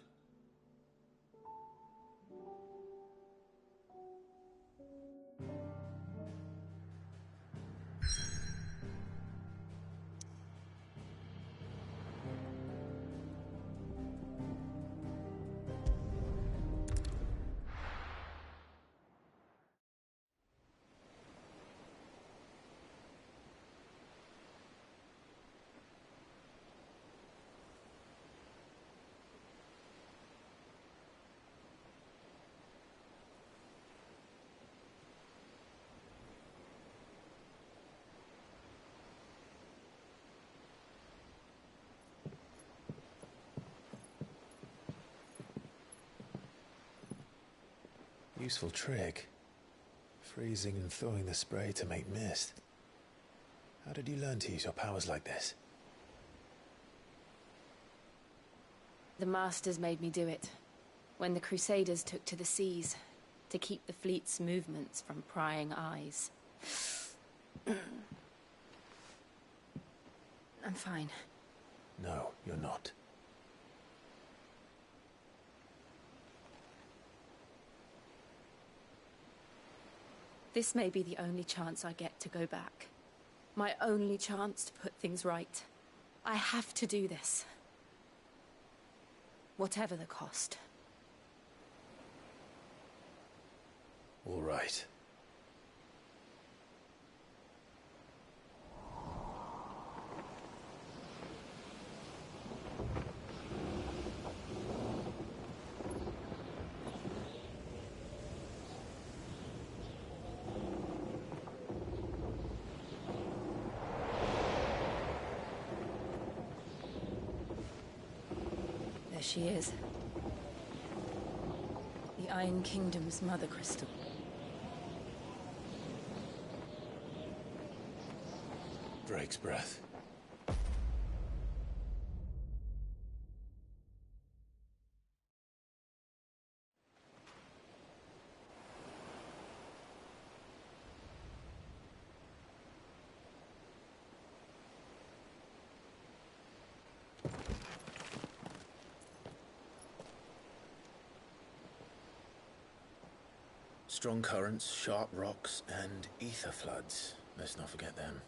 Useful trick. Freezing and thawing the spray to make mist. How did you learn to use your powers like this? The Masters made me do it. When the Crusaders took to the seas, to keep the fleet's movements from prying eyes. I'm fine. No, you're not. This may be the only chance I get to go back. My only chance to put things right. I have to do this. Whatever the cost. All right. There she is. The Iron Kingdom's Mother Crystal. Drake's breath. Strong currents, sharp rocks, and ether floods. Let's not forget them.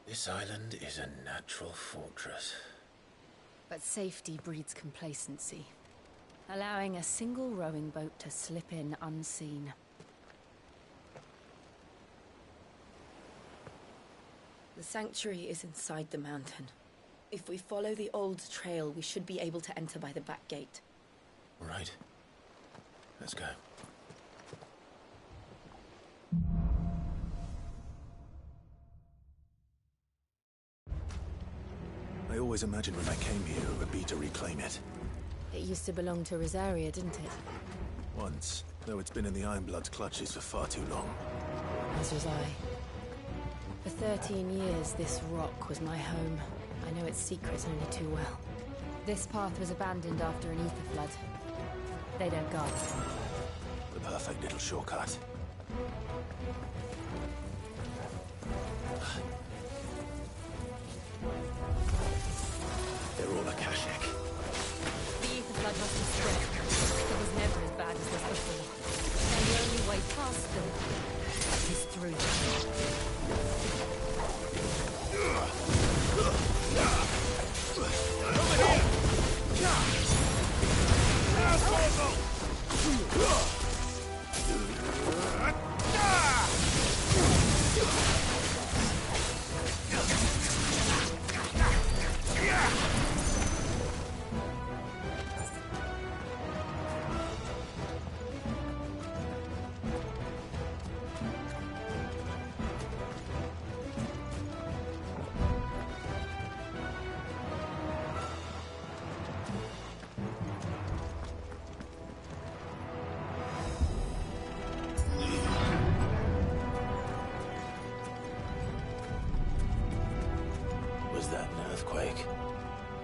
This island is a natural fortress. But safety breeds complacency, allowing a single rowing boat to slip in unseen. The sanctuary is inside the mountain. If we follow the old trail, we should be able to enter by the back gate. All right. Let's go. I always imagined when I came here it would be to reclaim it. It used to belong to Rosaria, didn't it? Once, though it's been in the Ironblood's clutches for far too long. As was I. For 13 years, this rock was my home. I know its secrets only too well. This path was abandoned after an ether flood. They don't guard it. The perfect little shortcut. They're all Akashic. The ether flood must have spread. It was never as bad as this before. And the only way past them is through them.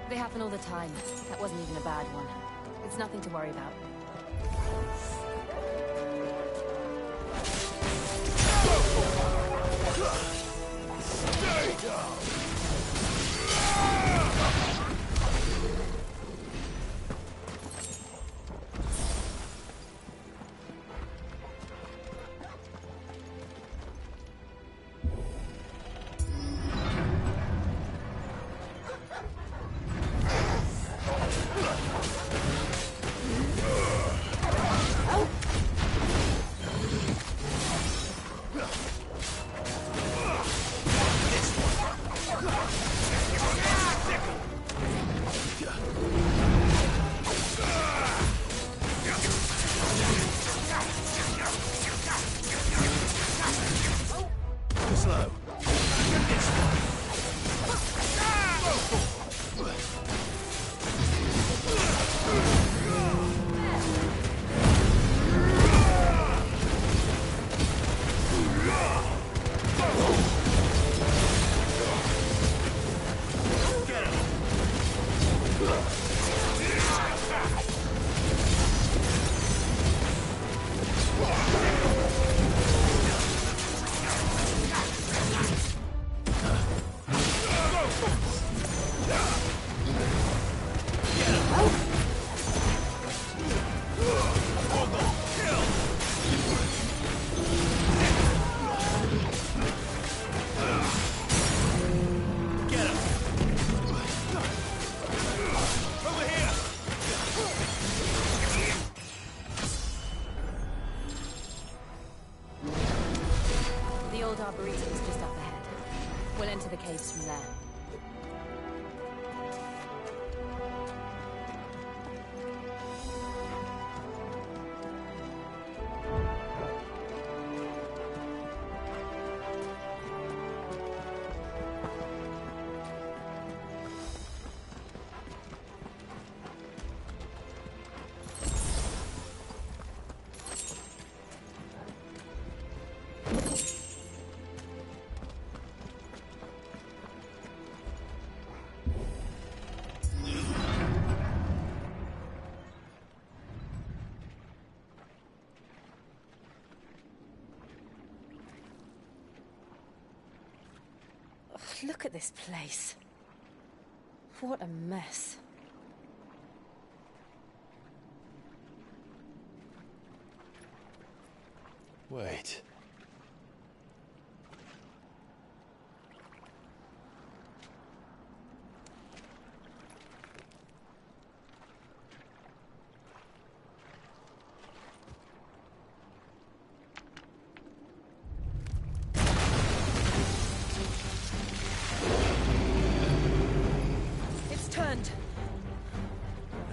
They happen all the time. That wasn't even a bad one. It's nothing to worry about. Stay down! Arboretum's just up ahead. We'll enter the caves from there. Look at this place. What a mess. Wait.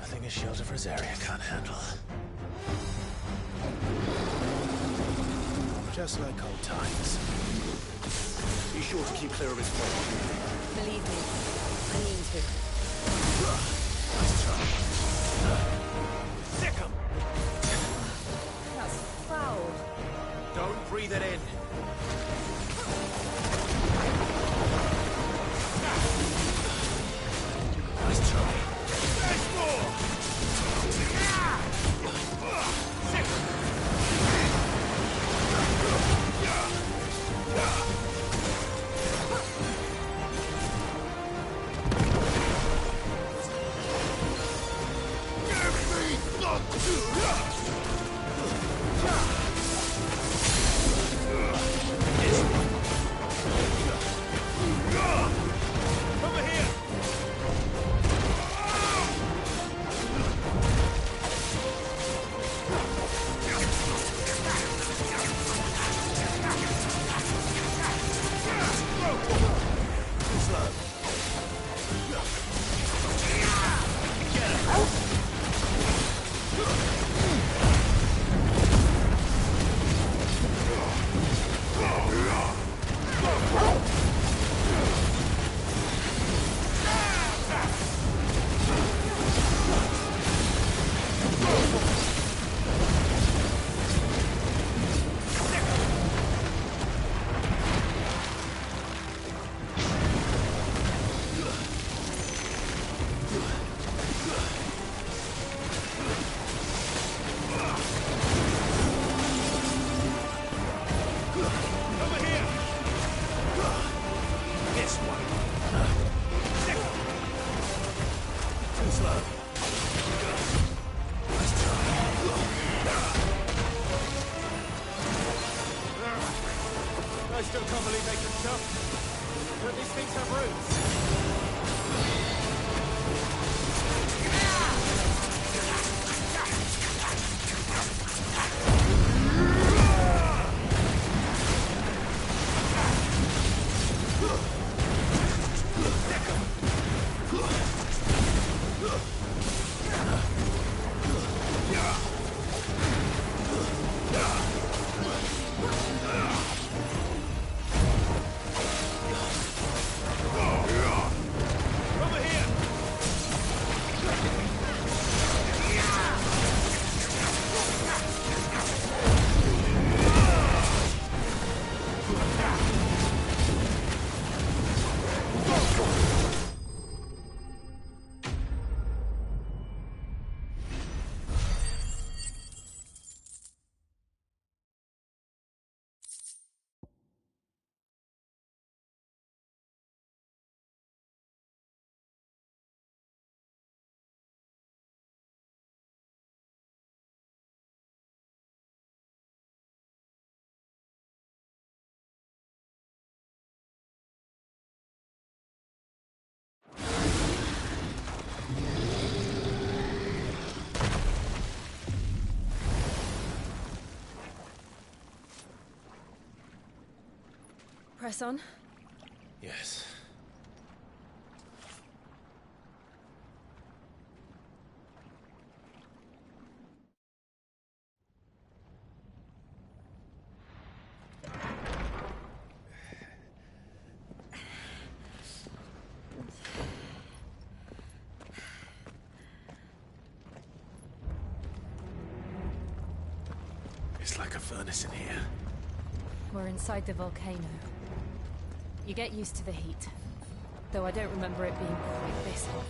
Nothing a shelter for his area can't handle. Just like old times. Be sure to keep clear of his foe. Believe me, I mean to. Nice try. Sick 'em! That's foul. Don't breathe it in. Nice try. There's more! Sick 'em! I still can't believe they can jump. But these things have roots. Press on. Yes. It's like a furnace in here. We're inside the volcano. You get used to the heat, though I don't remember it being quite this hot.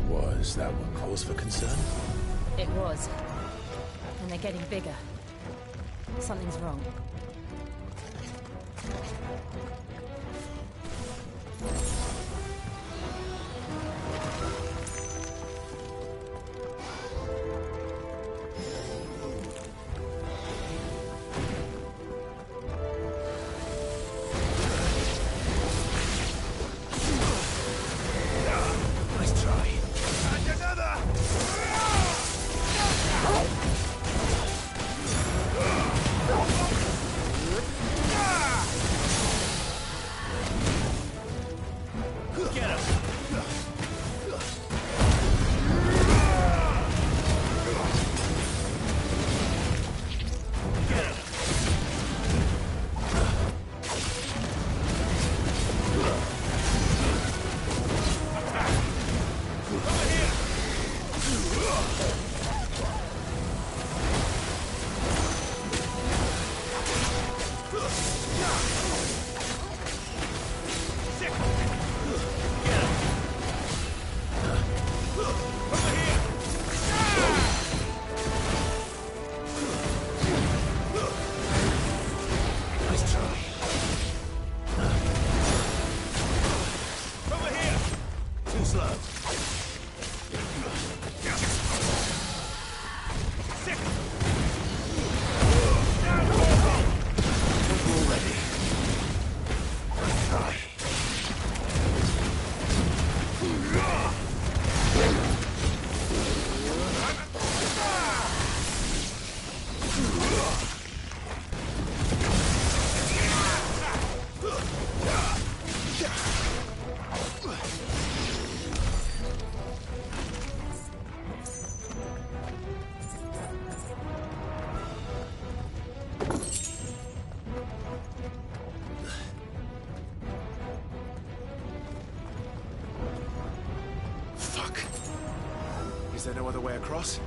Was that one cause for concern? It was. And they're getting bigger. Something's wrong. Is there no other way across?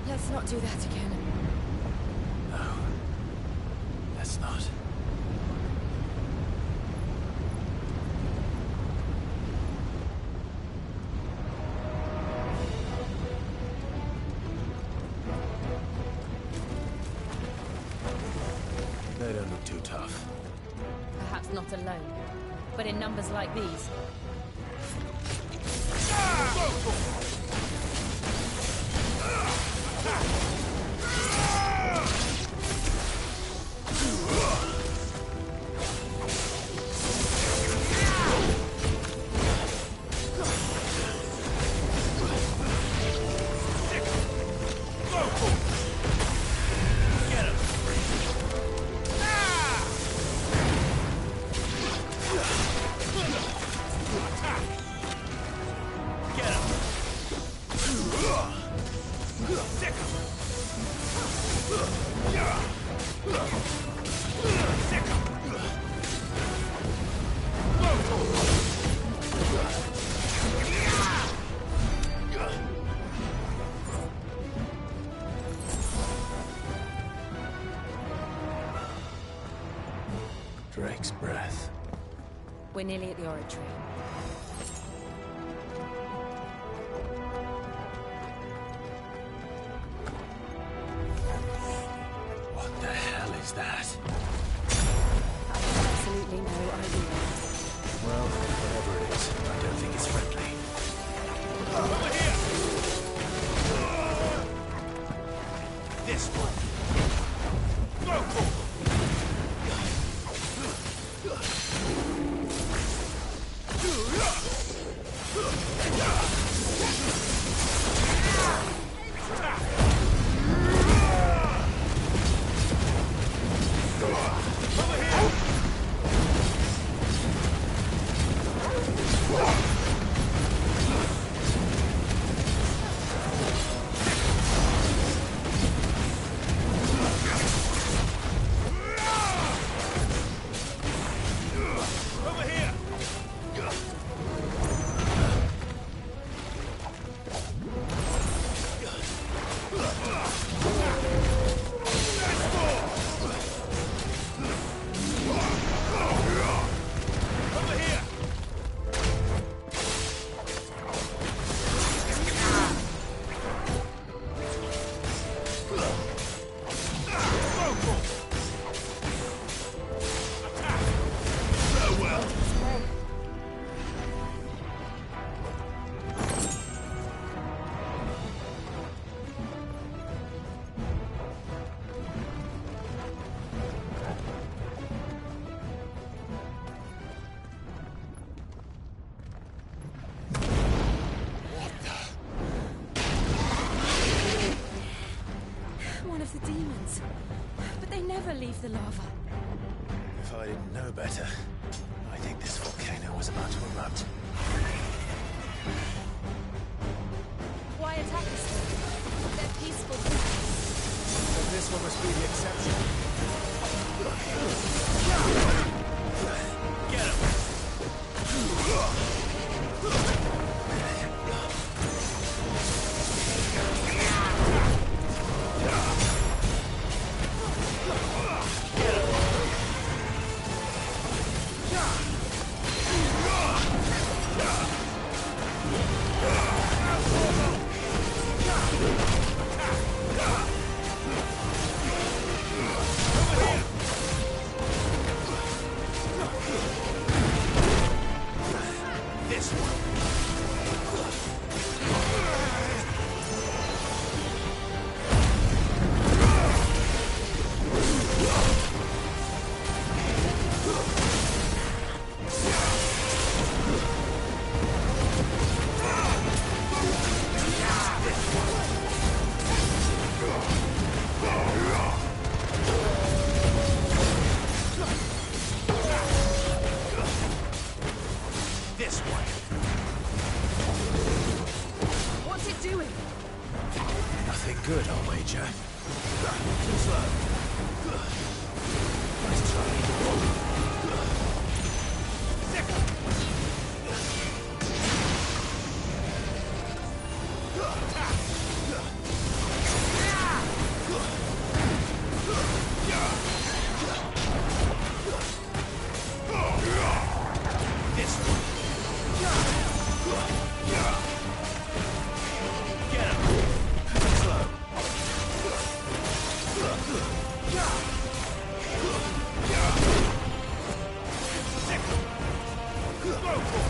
Let's not do that again. No. Let's not. They don't look too tough. Perhaps not alone, but in numbers like these. Drake's breath. We're nearly at the oratory. What the hell is that? I have absolutely no idea. Well, whatever it is, I don't think it's friendly. Over here! This one! Go for it! The demons. But they never leave the lava. If I didn't know better, I think this volcano was about to erupt. Why attack us? They're peaceful people. Then this one must be the exception. Get him! This one. This one. What's it doing? Nothing good, I'll wager. Too slow. Nice try. This one. Get him. Slow. Go for it.